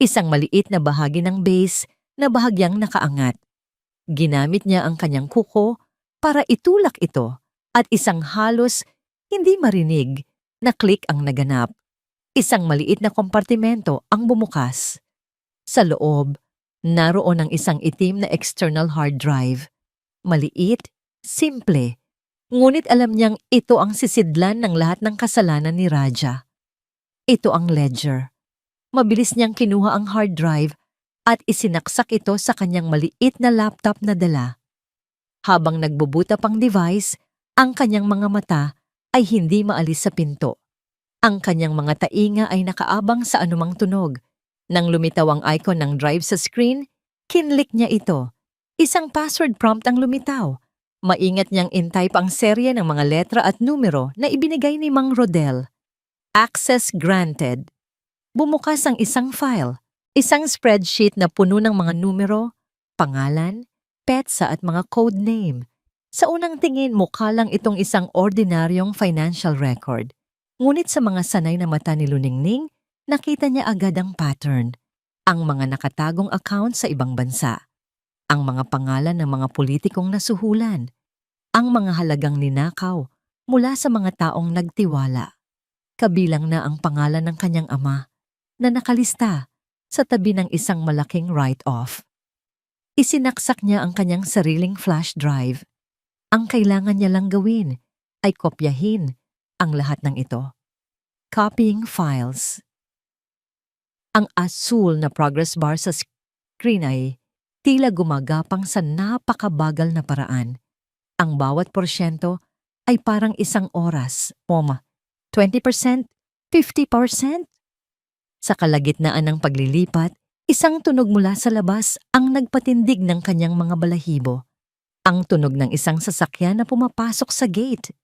[SPEAKER 1] isang maliit na bahagi ng base na bahagyang nakaangat. Ginamit niya ang kanyang kuko para itulak ito at isang halos hindi marinig na click ang naganap. Isang maliit na kompartimento ang bumukas. Sa loob, naroon ang isang itim na external hard drive. Maliit, simple, ngunit alam niyang ito ang sisidlan ng lahat ng kasalanan ni Raja. Ito ang ledger. Mabilis niyang kinuha ang hard drive at isinaksak ito sa kanyang maliit na laptop na dala. Habang nagbubuta pang device, ang kanyang mga mata ay hindi maalis sa pinto. Ang kanyang mga tainga ay nakaabang sa anumang tunog. Nang lumitaw ang icon ng drive sa screen, kinlik niya ito. Isang password prompt ang lumitaw. Maingat niyang in-type ang serye ng mga letra at numero na ibinigay ni Mang Rodel. Access granted. Bumukas ang isang file, isang spreadsheet na puno ng mga numero, pangalan, petsa at mga code name. Sa unang tingin, mukha lang itong isang ordinaryong financial record. Ngunit sa mga sanay na mata ni Luningning, nakita niya agad ang pattern. Ang mga nakatagong account sa ibang bansa. Ang mga pangalan ng mga politikong nasuhulan. Ang mga halagang ninakaw mula sa mga taong nagtiwala. Kabilang na ang pangalan ng kanyang ama na nakalista sa tabi ng isang malaking write-off. Isinaksak niya ang kanyang sariling flash drive. Ang kailangan niya lang gawin ay kopyahin ang lahat ng ito. Copying files. Ang asul na progress bar sa screen ay tila gumagapang sa napakabagal na paraan. Ang bawat porsyento ay parang isang oras, 20%, 50%. Sa kalagitnaan ng paglilipat, isang tunog mula sa labas ang nagpatindig ng kanyang mga balahibo. Ang tunog ng isang sasakyan na pumapasok sa gate.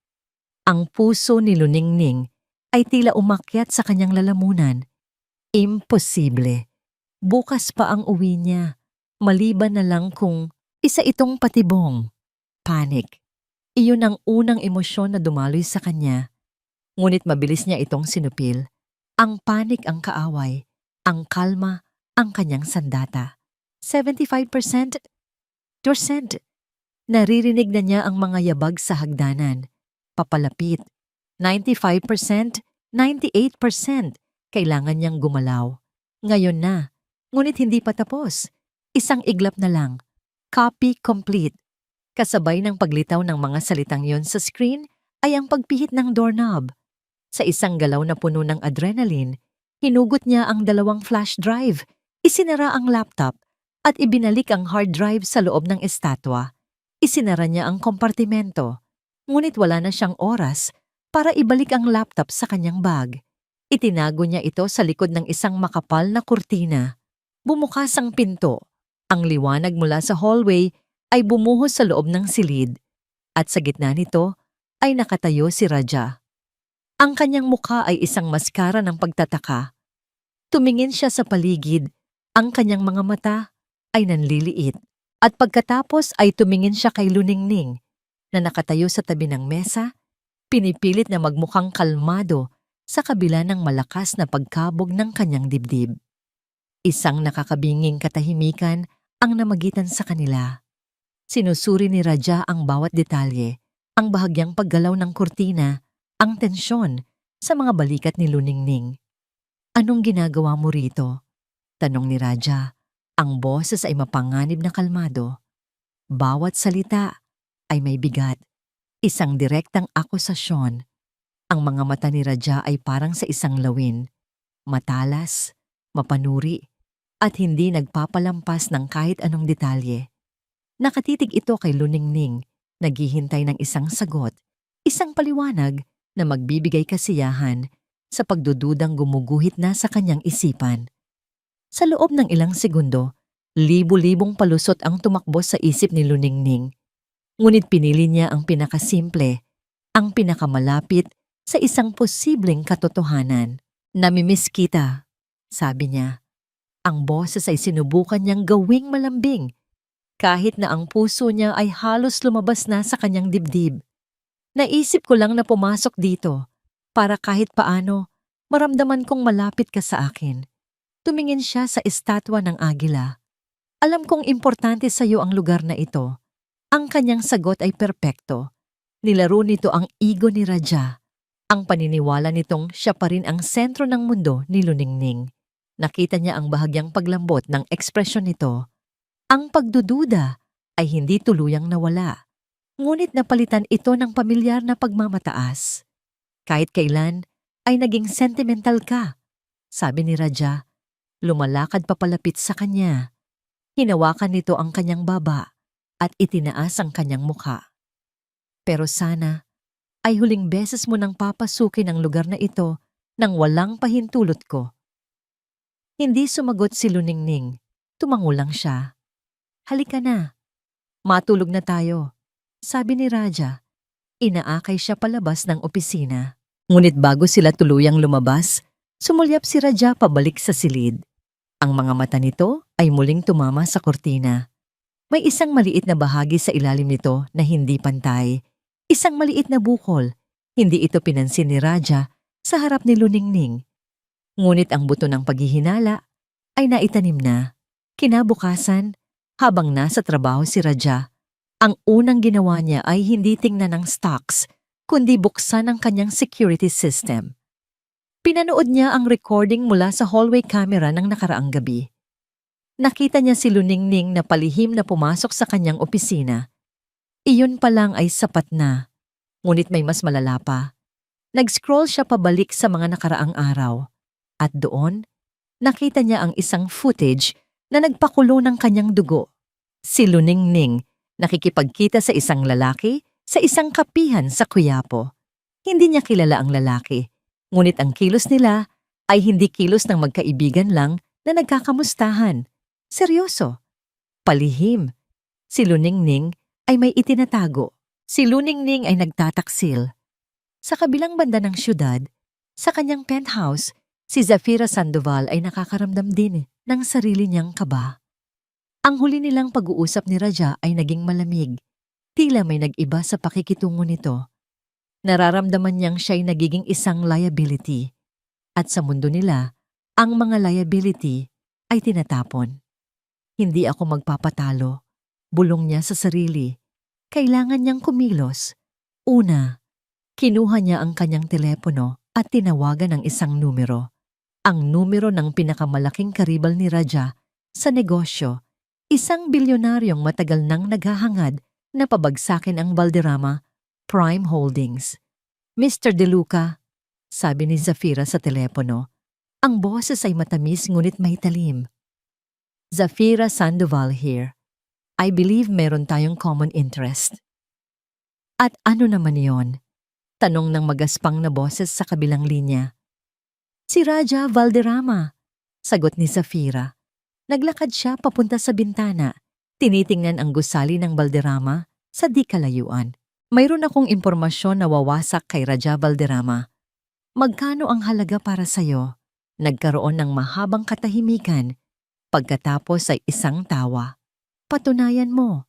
[SPEAKER 1] Ang puso ni Luningning ay tila umakyat sa kanyang lalamunan. Imposible. Bukas pa ang uwi niya. Maliban na lang kung isa itong patibong. Panic. Iyon ang unang emosyon na dumaloy sa kanya. Ngunit mabilis niya itong sinupil. Ang panic ang kaaway, ang kalma ang kanyang sandata. 75%. Naririnig na niya ang mga yabag sa hagdanan. Papalapit. 95%, 98%. Kailangan niyang gumalaw. Ngayon na. Ngunit hindi pa tapos. Isang iglap na lang. Copy complete. Kasabay ng paglitaw ng mga salitang yon sa screen ay ang pagpihit ng doorknob. Sa isang galaw na puno ng adrenaline, hinugot niya ang dalawang flash drive, isinara ang laptop, at ibinalik ang hard drive sa loob ng estatwa. Isinara niya ang kompartimento, ngunit wala na siyang oras para ibalik ang laptop sa kanyang bag. Itinago niya ito sa likod ng isang makapal na kurtina. Bumukas ang pinto. Ang liwanag mula sa hallway ay bumuhos sa loob ng silid, at sa gitna nito ay nakatayo si Raja. Ang kanyang mukha ay isang maskara ng pagtataka. Tumingin siya sa paligid, ang kanyang mga mata ay nanliliit at pagkatapos ay tumingin siya kay Luningning na nakatayo sa tabi ng mesa, pinipilit na magmukhang kalmado sa kabila ng malakas na pagkabog ng kanyang dibdib. Isang nakakabinging katahimikan ang namagitan sa kanila. Sinusuri ni Raja ang bawat detalye, ang bahagyang paggalaw ng kurtina, ang tensyon sa mga balikat ni Luningning. "Anong ginagawa mo rito?" tanong ni Raja. Ang boses ay mapanganib na kalmado. Bawat salita ay may bigat, isang direktang akusasyon. Ang mga mata ni Raja ay parang sa isang lawin, matalas, mapanuri, at hindi nagpapalampas ng kahit anong detalye. Nakatitig ito kay Luningning, naghihintay ng isang sagot, isang paliwanag na magbibigay kasiyahan sa pagdududang gumuguhit na sa kanyang isipan. Sa loob ng ilang segundo, libu-libong palusot ang tumakbo sa isip ni Luningning. Ngunit pinili niya ang pinakasimple, ang pinakamalapit sa isang posibleng katotohanan. "Namimiss kita," sabi niya. Ang boses ay sinubukan niyang gawing malambing, kahit na ang puso niya ay halos lumabas na sa kanyang dibdib. "Naisip ko lang na pumasok dito para kahit paano maramdaman kong malapit ka sa akin." Tumingin siya sa estatwa ng agila. "Alam kong importante sa iyo ang lugar na ito." Ang kanyang sagot ay perpekto. Nilaro nito ang ego ni Raja, ang paniniwala nitong siya pa rin ang sentro ng mundo ni Luningning. Nakita niya ang bahagyang paglambot ng ekspresyon nito. Ang pagdududa ay hindi tuluyang nawala, ngunit napalitan ito ng pamilyar na pagmamataas. "Kahit kailan ay naging sentimental ka," sabi ni Raja. Lumalakad papalapit sa kanya. Hinawakan nito ang kanyang baba at itinaas ang kanyang mukha. "Pero sana ay huling beses mo nang papasukin ang lugar na ito nang walang pahintulot ko." Hindi sumagot si Luningning. Tumango lang siya. "Halika na. Matulog na tayo," sabi ni Raja. Inaakay siya palabas ng opisina. Ngunit bago sila tuluyang lumabas, sumulyap si Raja pabalik sa silid. Ang mga mata nito ay muling tumama sa kortina. May isang maliit na bahagi sa ilalim nito na hindi pantay. Isang maliit na bukol. Hindi ito pinansin ni Raja sa harap ni Luningning. Ngunit ang buto ng paghihinala ay naitanim na. Kinabukasan, habang nasa trabaho si Raja, ang unang ginawa niya ay hindi tingnan ang stocks, kundi buksan ang kanyang security system. Pinanood niya ang recording mula sa hallway camera ng nakaraang gabi. Nakita niya si Luningning na palihim na pumasok sa kanyang opisina. Iyon pa lang ay sapat na, ngunit may mas malala pa. Nag-scroll siya pabalik sa mga nakaraang araw. At doon, nakita niya ang isang footage na nagpakulo ng kanyang dugo. Si Luningning nakikipagkita sa isang lalaki sa isang kapihan sa Quiapo. Hindi niya kilala ang lalaki. Ngunit ang kilos nila ay hindi kilos ng magkaibigan lang na nagkakamustahan. Seryoso. Palihim. Si Luningning ay may itinatago. Si Luningning ay nagtataksil. Sa kabilang banda ng syudad, sa kanyang penthouse, si Zafira Sandoval ay nakakaramdam din ng sarili niyang kaba. Ang huli nilang pag-uusap ni Raja ay naging malamig. Tila may nag-iba sa pakikitungo nito. Nararamdaman niyang siya'y nagiging isang liability. At sa mundo nila, ang mga liability ay tinatapon. "Hindi ako magpapatalo," bulong niya sa sarili. Kailangan niyang kumilos. Una, kinuha niya ang kanyang telepono at tinawagan ang isang numero. Ang numero ng pinakamalaking karibal ni Raja sa negosyo, isang bilyonaryong matagal nang naghahangad na pabagsakin ang Valderrama Prime Holdings. "Mr. De Luca," sabi ni Zafira sa telepono. Ang boses ay matamis ngunit may talim. "Zafira Sandoval here. I believe meron tayong common interest." "At ano naman yon?" tanong ng magaspang na boses sa kabilang linya. "Si Raja Valderrama," sagot ni Zafira. Naglakad siya papunta sa bintana. Tinitingnan ang gusali ng Valderrama sa di kalayuan. "Mayroon akong impormasyon na wawasak kay Raja Valderrama. Magkano ang halaga para sa'yo?" Nagkaroon ng mahabang katahimikan. Pagkatapos ay isang tawa. Patunayan mo.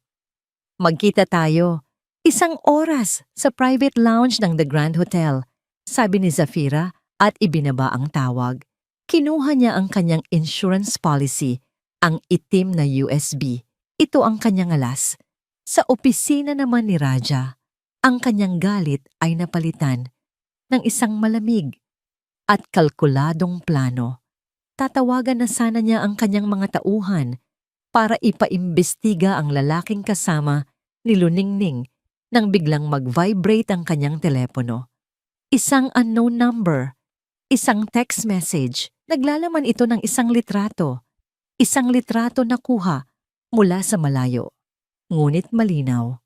[SPEAKER 1] Magkita tayo. 1 oras sa private lounge ng The Grand Hotel, sabi ni Zafira at ibinaba ang tawag. Kinuha niya ang kanyang insurance policy, ang itim na USB. Ito ang kanyang alas. Sa opisina naman ni Raja, ang kanyang galit ay napalitan ng isang malamig at kalkuladong plano. Tatawagan na sana niya ang kanyang mga tauhan para ipaimbestiga ang lalaking kasama ni Luningning nang biglang mag-vibrate ang kanyang telepono. Isang unknown number, isang text message, naglalaman ito ng isang litrato. Isang litrato na kuha mula sa malayo, ngunit malinaw.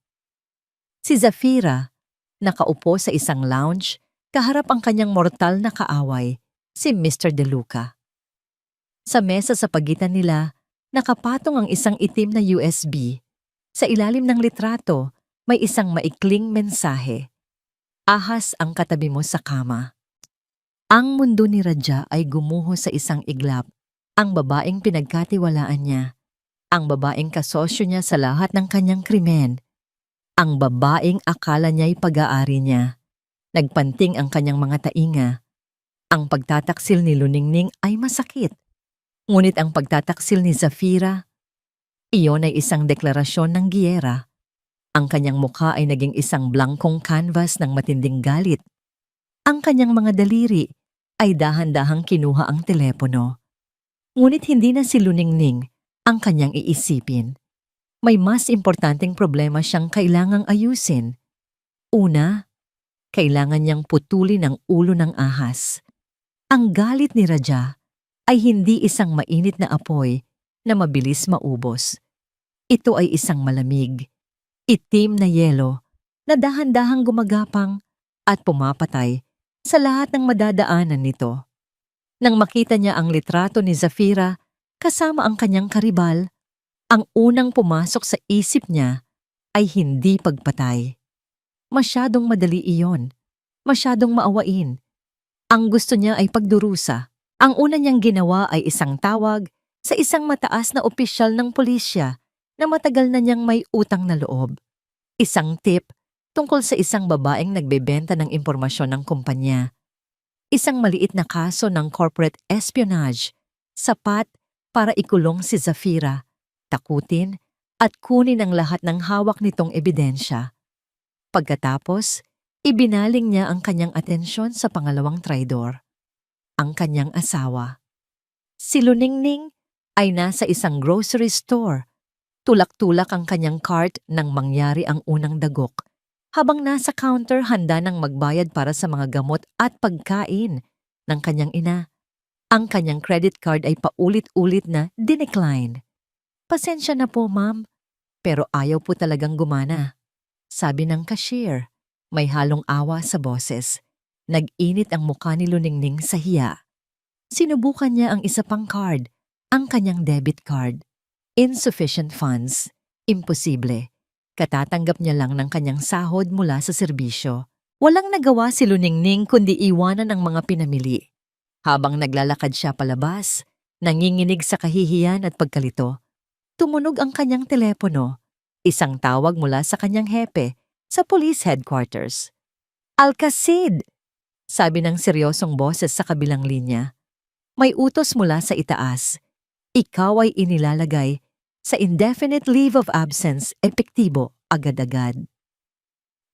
[SPEAKER 1] Si Zafira, nakaupo sa isang lounge, kaharap ang kanyang mortal na kaaway, si Mr. De Luca. Sa mesa sa pagitan nila, nakapatong ang isang itim na USB. Sa ilalim ng litrato, may isang maikling mensahe. Ahas ang katabi mo sa kama. Ang mundo ni Raja ay gumuho sa isang iglap. Ang babaeng pinagkatiwalaan niya. Ang babaeng kasosyo niya sa lahat ng kanyang krimen. Ang babaeng akala niya'y pag-aari niya. Nagpanting ang kanyang mga tainga. Ang pagtataksil ni Luningning ay masakit. Ngunit ang pagtataksil ni Zafira, iyon ay isang deklarasyon ng giyera. Ang kanyang mukha ay naging isang blankong canvas ng matinding galit. Ang kanyang mga daliri ay dahan-dahang kinuha ang telepono. Ngunit hindi na si Luningning ang kanyang iisipin. May mas importanteng problema siyang kailangang ayusin. Una, kailangan niyang putulin ang ulo ng ahas. Ang galit ni Raja ay hindi isang mainit na apoy na mabilis maubos. Ito ay isang malamig, itim na yelo na dahan-dahang gumagapang at pumapatay sa lahat ng madadaanan nito. Nang makita niya ang litrato ni Zafira kasama ang kanyang karibal, ang unang pumasok sa isip niya ay hindi pagpatay. Masyadong madali iyon, masyadong maawain. Ang gusto niya ay pagdurusa. Ang una niyang ginawa ay isang tawag sa isang mataas na opisyal ng pulisya na matagal na niyang may utang na loob. Isang tip tungkol sa isang babaeng nagbebenta ng impormasyon ng kumpanya. Isang maliit na kaso ng corporate espionage, sapat para ikulong si Zafira, takutin at kunin ang lahat ng hawak nitong ebidensya. Pagkatapos, ibinaling niya ang kanyang atensyon sa pangalawang traidor, ang kanyang asawa. Si Luningning ay nasa isang grocery store. Tulak-tulak ang kanyang cart nang mangyari ang unang dagok. Habang nasa counter, handa nang magbayad para sa mga gamot at pagkain ng kanyang ina. Ang kanyang credit card ay paulit-ulit na dinecline. Pasensya na po, ma'am, pero ayaw po talagang gumana, sabi ng cashier. May halong awa sa boses. Nag-init ang mukha ni Luningning sa hiya. Sinubukan niya ang isa pang card, ang kanyang debit card. Insufficient funds. Imposible. Katatanggap niya lang ng kanyang sahod mula sa serbisyo. Walang nagawa si Luningning kundi iwanan ang mga pinamili. Habang naglalakad siya palabas, nanginginig sa kahihiyan at pagkalito, tumunog ang kanyang telepono. Isang tawag mula sa kanyang hepe sa police headquarters. Alcacid! Sabi ng seryosong boses sa kabilang linya. May utos mula sa itaas. Ikaw ay inilalagay sa indefinite leave of absence, epektibo, agad-agad.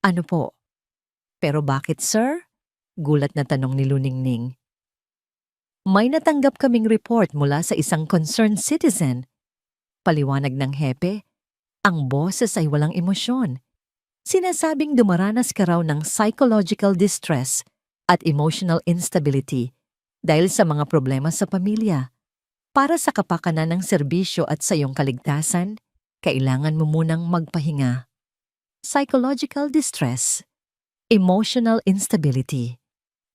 [SPEAKER 1] Ano po? Pero bakit, sir? Gulat na tanong ni Luningning. May natanggap kaming report mula sa isang concerned citizen. Paliwanag ng hepe, ang boses ay walang emosyon. Sinasabing dumaranas ka raw ng psychological distress at emotional instability dahil sa mga problema sa pamilya. Para sa kapakanan ng serbisyo at sa iyong kaligtasan, kailangan mo munang magpahinga. Psychological distress, emotional instability.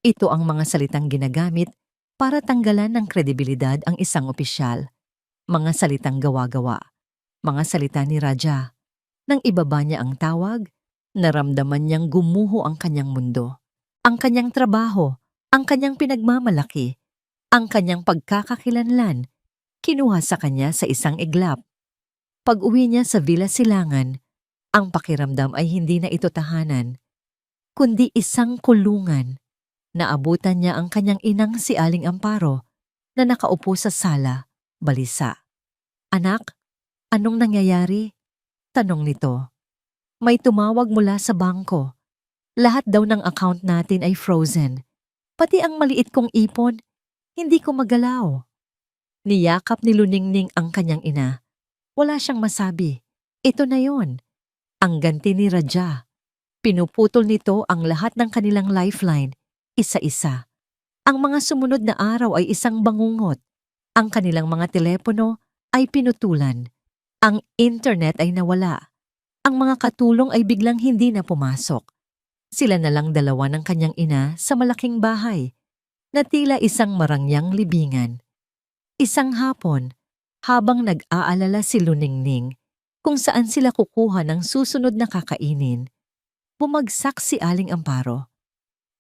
[SPEAKER 1] Ito ang mga salitang ginagamit para tanggalan ng kredibilidad ang isang opisyal. Mga salitang gawa-gawa, mga salita ni Raja. Nang ibaba niya ang tawag, naramdaman niyang gumuho ang kanyang mundo. Ang kanyang trabaho, ang kanyang pinagmamalaki, ang kanyang pagkakakilanlan, kinuha sa kanya sa isang iglap. Pag-uwi niya sa Villa Silangan, ang pakiramdam ay hindi na ito tahanan, kundi isang kulungan. Naabutan niya ang kanyang inang si Aling Amparo na nakaupo sa sala, balisa. "Anak, anong nangyayari?" tanong nito. "May tumawag mula sa bangko. Lahat daw ng account natin ay frozen. Pati ang maliit kong ipon, hindi ko magalaw." Niyakap ni Luningning ang kanyang ina. Wala siyang masabi. Ito na yon, ang ganti ni Raja. Pinuputol nito ang lahat ng kanilang lifeline, isa-isa. Ang mga sumunod na araw ay isang bangungot. Ang kanilang mga telepono ay pinutulan. Ang internet ay nawala. Ang mga katulong ay biglang hindi na pumasok. Sila na lang dalawa ng kanyang ina sa malaking bahay, na tila isang marangyang libingan. Isang hapon, habang nag-aalala si Luningning kung saan sila kukuha ng susunod na kakainin, bumagsak si Aling Amparo.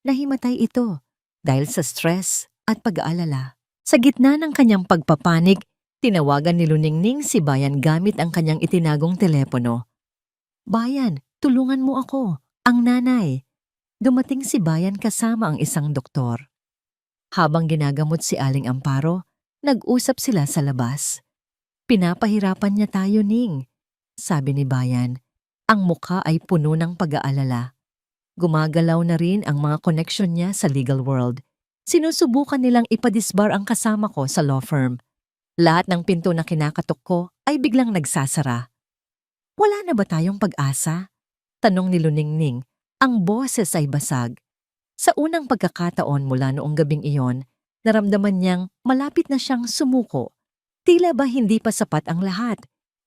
[SPEAKER 1] Nahimatay ito dahil sa stress at pag-aalala. Sa gitna ng kanyang pagpapanig, tinawagan ni Luningning si Bayan gamit ang kanyang itinagong telepono. "Bayan, tulungan mo ako, ang nanay." Dumating si Bayan kasama ang isang doktor. Habang ginagamot si Aling Amparo, nag-usap sila sa labas. "Pinapahirapan niya tayo, Ning," sabi ni Bayan. Ang mukha ay puno ng pag-aalala. Gumagalaw na rin ang mga koneksyon niya sa legal world. Sinusubukan nilang ipadisbar ang kasama ko sa law firm. Lahat ng pinto na kinakatok ko ay biglang nagsasara. "Wala na ba tayong pag-asa?" tanong ni Luningning. Ang boses ay basag. Sa unang pagkakataon mula noong gabing iyon, naramdaman niyang malapit na siyang sumuko. Tila ba hindi pa sapat ang lahat?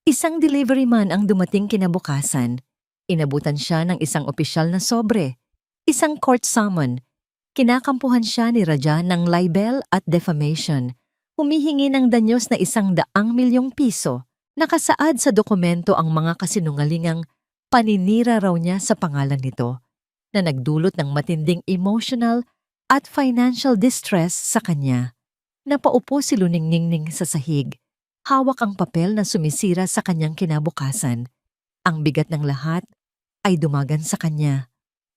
[SPEAKER 1] Isang delivery man ang dumating kinabukasan. Inabutan siya ng isang opisyal na sobre, isang court summon. Kinakampuhan siya ni Raja ng libel at defamation. Humihingi ng danyos na 100 milyong piso. Nakasaad sa dokumento ang mga kasinungalingang paninira raw niya sa pangalan nito, na nagdulot ng matinding emotional at financial distress sa kanya. Napaupo si Luningning sa sahig. Hawak ang papel na sumisira sa kanyang kinabukasan. Ang bigat ng lahat ay dumagan sa kanya.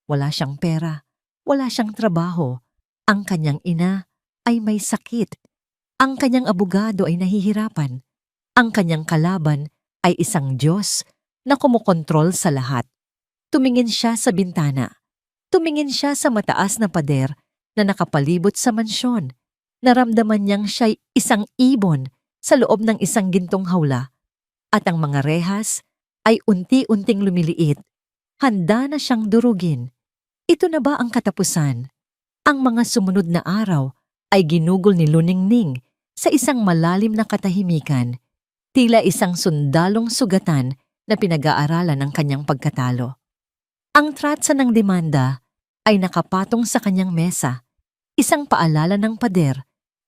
[SPEAKER 1] Wala siyang pera, wala siyang trabaho. Ang kanyang ina ay may sakit. Ang kanyang abogado ay nahihirapan. Ang kanyang kalaban ay isang Diyos na kumukontrol sa lahat. Tumingin siya sa bintana. Tumingin siya sa mataas na pader na nakapalibot sa mansyon. Naramdaman niyang siya'y isang ibon sa loob ng isang gintong hawla, at ang mga rehas ay unti-unting lumiliit. Handa na siyang durugin. Ito na ba ang katapusan? Ang mga sumunod na araw ay ginugol ni Luningning sa isang malalim na katahimikan, tila isang sundalong sugatan na pinag-aaralan ng kanyang pagkatalo. Ang tratsa ng demanda ay nakapatong sa kanyang mesa, isang paalala ng pader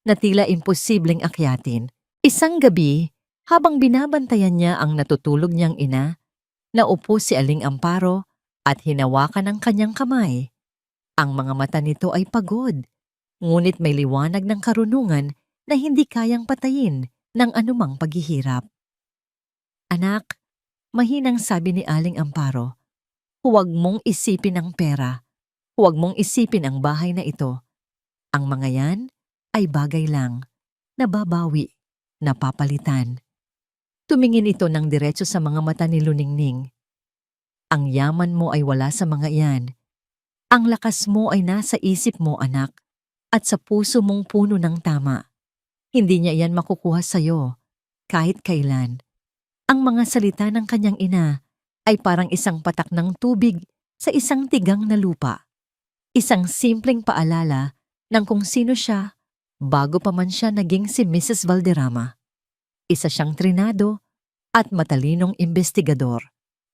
[SPEAKER 1] na tila imposibleng akyatin. Isang gabi, habang binabantayan niya ang natutulog niyang ina, naupo si Aling Amparo at hinawakan ang kanyang kamay. Ang mga mata nito ay pagod, ngunit may liwanag ng karunungan na hindi kayang patayin ng anumang paghihirap. "Anak," mahinang sabi ni Aling Amparo, "huwag mong isipin ang pera. Huwag mong isipin ang bahay na ito. Ang mga yan ay bagay lang, nababawi, napapalitan." Tumingin ito ng diretso sa mga mata ni Luningning. "Ang yaman mo ay wala sa mga iyan. Ang lakas mo ay nasa isip mo, anak, at sa puso mong puno ng tama. Hindi niya iyan makukuha sa'yo, kahit kailan." Ang mga salita ng kanyang ina ay parang isang patak ng tubig sa isang tigang na lupa. Isang simpleng paalala ng kung sino siya bago pa man siya naging si Mrs. Valderrama. Isa siyang trinado at matalinong investigador.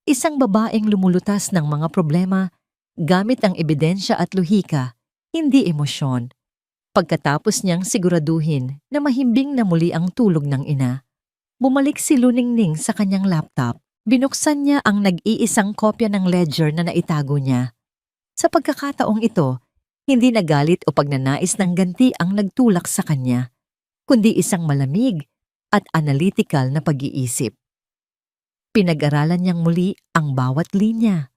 [SPEAKER 1] Isang babaeng lumulutas ng mga problema gamit ang ebidensya at lohika, hindi emosyon. Pagkatapos niyang siguraduhin na mahimbing na muli ang tulog ng ina, bumalik si Luningning sa kanyang laptop. Binuksan niya ang nag-iisang kopya ng ledger na naitago niya. Sa pagkakataong ito, hindi nagalit o pagnanais ng ganti ang nagtulak sa kanya, kundi isang malamig at analytical na pag-iisip. Pinag-aralan niyang muli ang bawat linya,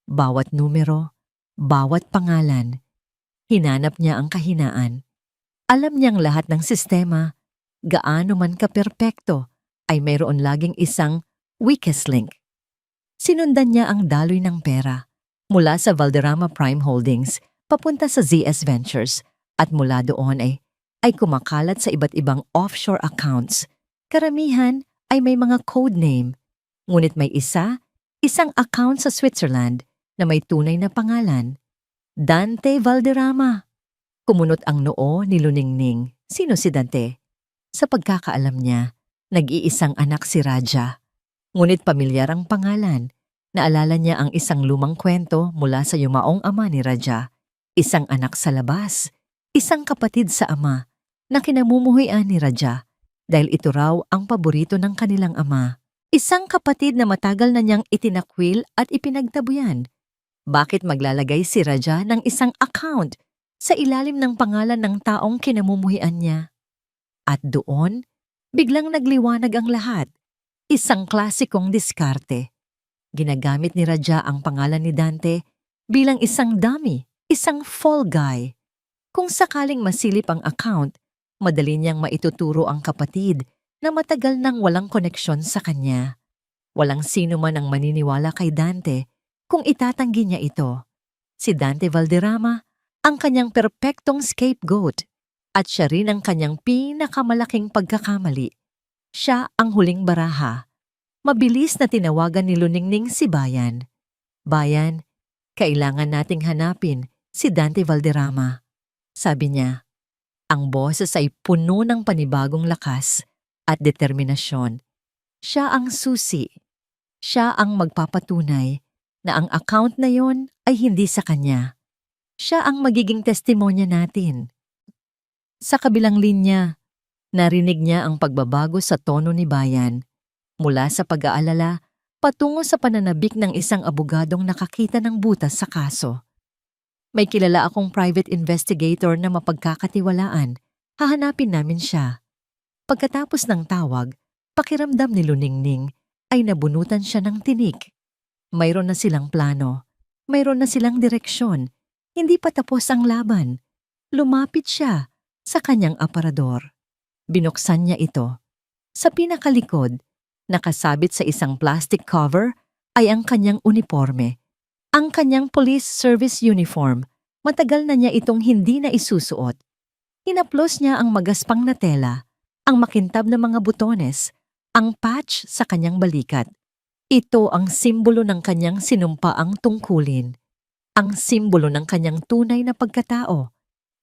[SPEAKER 1] bawat numero, bawat pangalan. Hinanap niya ang kahinaan. Alam niyang lahat ng sistema, gaano man kaperpekto, ay mayroon laging isang weakest link. Sinundan niya ang daloy ng pera mula sa Valderrama Prime Holdings papunta sa ZS Ventures at mula doon ay kumakalat sa iba't ibang offshore accounts. Karamihan ay may mga code name, ngunit may isang account sa Switzerland na may tunay na pangalan, Dante Valderrama. Kumunot ang noo ni Luningning. Sino si Dante? Sa pagkakaalam niya, nag-iisang anak si Raja. Ngunit pamilyar ang pangalan. Naalala niya ang isang lumang kwento mula sa yumaong ama ni Raja. Isang anak sa labas, isang kapatid sa ama na kinamumuhian ni Raja dahil ito raw ang paborito ng kanilang ama. Isang kapatid na matagal na niyang itinakwil at ipinagtabuyan. Bakit maglalagay si Raja ng isang account sa ilalim ng pangalan ng taong kinamumuhian niya? At doon, biglang nagliwanag ang lahat. Isang klasikong diskarte. Ginagamit ni Raja ang pangalan ni Dante bilang isang dummy, isang fall guy. Kung sakaling masilip ang account, madali niyang maituturo ang kapatid na matagal nang walang koneksyon sa kanya. Walang sino man ang maniniwala kay Dante kung itatanggi niya ito. Si Dante Valderrama ang kanyang perpektong scapegoat at siya rin ang kanyang pinakamalaking pagkakamali. Siya ang huling baraha. Mabilis na tinawagan ni Luningning si Bayan. Bayan, kailangan nating hanapin si Dante Valderrama. Sabi niya, ang boses ay puno ng panibagong lakas at determinasyon. Siya ang susi. Siya ang magpapatunay na ang account na yon ay hindi sa kanya. Siya ang magiging testimonya natin. Sa kabilang linya, narinig niya ang pagbabago sa tono ni Bayan. Mula sa pag-aalala, patungo sa pananabik ng isang abogadong nakakita ng butas sa kaso. May kilala akong private investigator na mapagkakatiwalaan. Hahanapin namin siya. Pagkatapos ng tawag, pakiramdam ni Luningning ay nabunutan siya ng tinik. Mayroon na silang plano. Mayroon na silang direksyon. Hindi pa tapos ang laban. Lumapit siya sa kanyang aparador. Binuksan niya ito. Sa pinakalikod, nakasabit sa isang plastic cover ay ang kanyang uniforme. Ang kanyang police service uniform, matagal na niya itong hindi na isusuot. Hinaplos niya ang magaspang na tela, ang makintab na mga butones, ang patch sa kanyang balikat. Ito ang simbolo ng kanyang sinumpaang tungkulin. Ang simbolo ng kanyang tunay na pagkatao.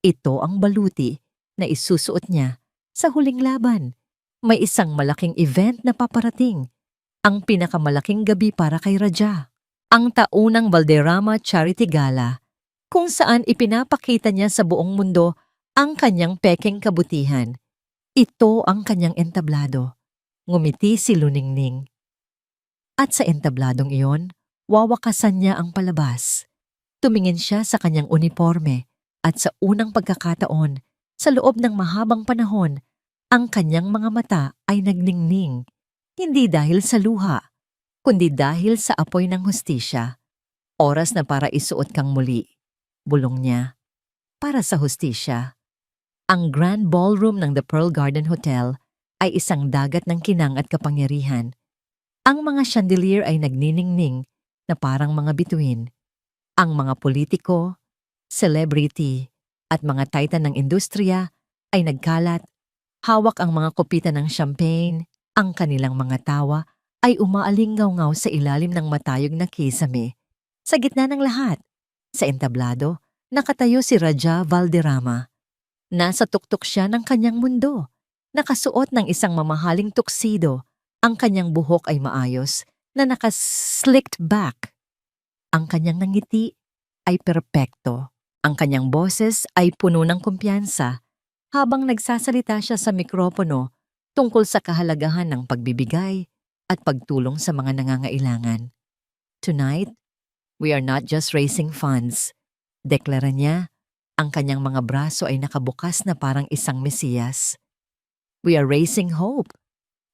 [SPEAKER 1] Ito ang baluti na isusuot niya sa huling laban. May isang malaking event na paparating, ang pinakamalaking gabi para kay Raja, ang taunang Valderrama Charity Gala, kung saan ipinapakita niya sa buong mundo ang kanyang pekeng kabutihan. Ito ang kanyang entablado. Ngumiti si Luningning. At sa entabladong iyon, wawakasan niya ang palabas. Tumingin siya sa kanyang uniforme at sa unang pagkakataon, sa loob ng mahabang panahon, ang kanyang mga mata ay nagningning, hindi dahil sa luha, kundi dahil sa apoy ng hustisya. Oras na para isuot kang muli, bulong niya, para sa hustisya. Ang Grand Ballroom ng The Pearl Garden Hotel ay isang dagat ng kinang at kapangyarihan. Ang mga chandelier ay nagniningning na parang mga bituin. Ang mga politiko, celebrity, at mga titan ng industriya ay nagkalat. Hawak ang mga kopita ng champagne, ang kanilang mga tawa ay umaalingaw-ngaw sa ilalim ng matayog na kisame. Sa gitna ng lahat, sa entablado, nakatayo si Raja Valderrama. Nasa tuktok siya ng kanyang mundo. Nakasuot ng isang mamahaling tuksido. Ang kanyang buhok ay maayos na naka-slicked back. Ang kanyang ngiti ay perpekto. Ang kanyang boses ay puno ng kumpiyansa. Habang nagsasalita siya sa mikropono tungkol sa kahalagahan ng pagbibigay at pagtulong sa mga nangangailangan. Tonight, we are not just raising funds. Deklara niya, ang kanyang mga braso ay nakabukas na parang isang mesiyas. We are raising hope.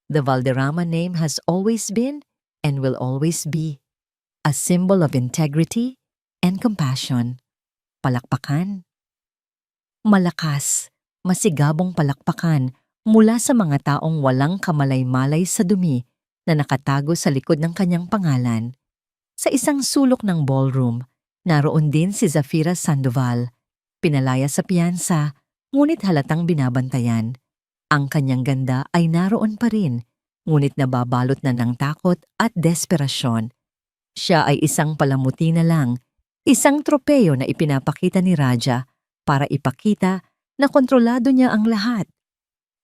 [SPEAKER 1] The Valderrama name has always been and will always be a symbol of integrity and compassion. Palakpakan. Malakas, masigabong palakpakan mula sa mga taong walang kamalay-malay sa dumi na nakatago sa likod ng kanyang pangalan. Sa isang sulok ng ballroom, naroon din si Zafira Sandoval. Pinalaya sa piyansa, ngunit halatang binabantayan. Ang kanyang ganda ay naroon pa rin, ngunit nababalot na ng takot at desperasyon. Siya ay isang palamuti na lang, isang tropeyo na ipinapakita ni Raja para ipakita na kontrolado niya ang lahat.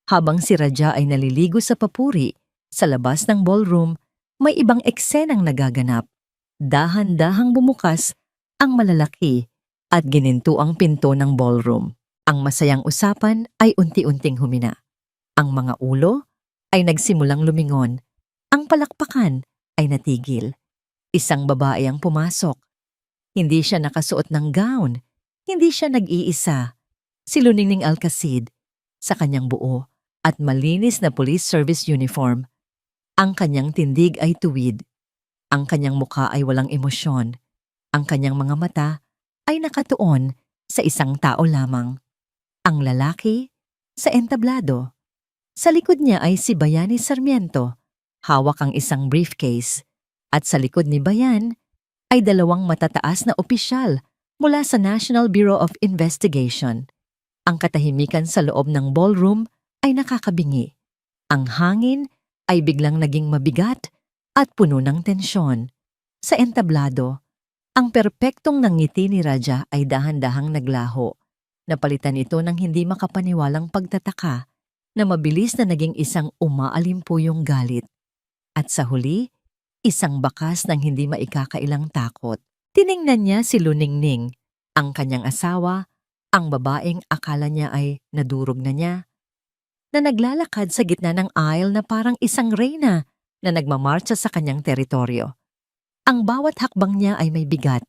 [SPEAKER 1] Habang si Raja ay naliligo sa papuri, sa labas ng ballroom, may ibang eksenang nagaganap. Dahan-dahang bumukas ang malalaki at gininto ang pinto ng ballroom. Ang masayang usapan ay unti-unting humina. Ang mga ulo ay nagsimulang lumingon. Ang palakpakan ay natigil. Isang babae ang pumasok. Hindi siya nakasuot ng gown. Hindi siya nag-iisa. Si Luningning Alcacid, sa kanyang buo at malinis na police service uniform. Ang kanyang tindig ay tuwid. Ang kanyang mukha ay walang emosyon. Ang kanyang mga mata ay nakatuon sa isang tao lamang. Ang lalaki sa entablado. Sa likod niya ay si Bayani Sarmiento, hawak ang isang briefcase. At sa likod ni Bayan ay dalawang matataas na opisyal mula sa National Bureau of Investigation. Ang katahimikan sa loob ng ballroom ay nakakabingi. Ang hangin ay biglang naging mabigat at puno ng tensyon. Sa entablado, ang perpektong nangiti ni Raja ay dahan-dahang naglaho. Napalitan ito ng hindi makapaniwalang pagtataka na mabilis na naging isang umaalimpuyong galit. At sa huli, isang bakas ng hindi maikakailang takot. Tiningnan niya si Luningning, ang kanyang asawa, ang babaeng akala niya ay nadurog na niya, na naglalakad sa gitna ng aisle na parang isang reyna na nagmamarcha sa kanyang teritoryo. Ang bawat hakbang niya ay may bigat,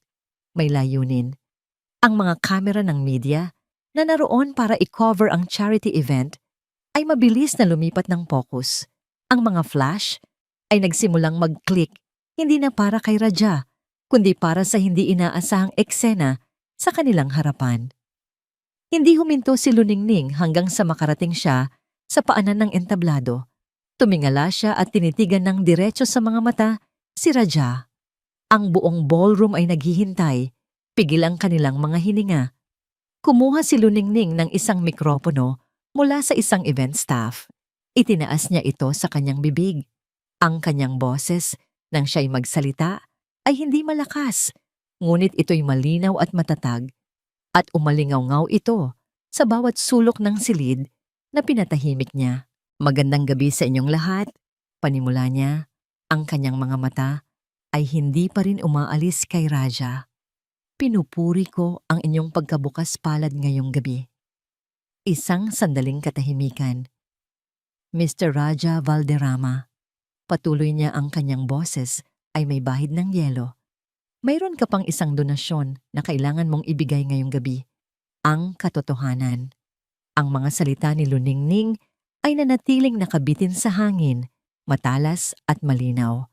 [SPEAKER 1] may layunin. Ang mga kamera ng media na naroon para i-cover ang charity event ay mabilis na lumipat ng focus. Ang mga flash ay nagsimulang mag-click, hindi na para kay Raja, kundi para sa hindi inaasahang eksena sa kanilang harapan. Hindi huminto si Luningning hanggang sa makarating siya sa paanan ng entablado. Tumingala siya at tinitigan ng diretso sa mga mata si Raja. Ang buong ballroom ay naghihintay, pigil ang kanilang mga hininga. Kumuha si Luningning ng isang mikropono mula sa isang event staff. Itinaas niya ito sa kanyang bibig. Ang kanyang boses, nang siya'y magsalita, ay hindi malakas, ngunit ito'y malinaw at matatag, at umalingaw-ngaw ito sa bawat sulok ng silid na pinatahimik niya. Magandang gabi sa inyong lahat, panimula niya. Ang kanyang mga mata ay hindi pa rin umaalis kay Raja. Pinupuri ko ang inyong pagkabukas palad ngayong gabi. Isang sandaling katahimikan. Mr. Raja Valderrama, patuloy niya ang kanyang boses ay may bahid ng yelo. Mayroon ka pang isang donasyon na kailangan mong ibigay ngayong gabi. Ang katotohanan. Ang mga salita ni Luningning ay nanatiling nakabitin sa hangin, matalas at malinaw.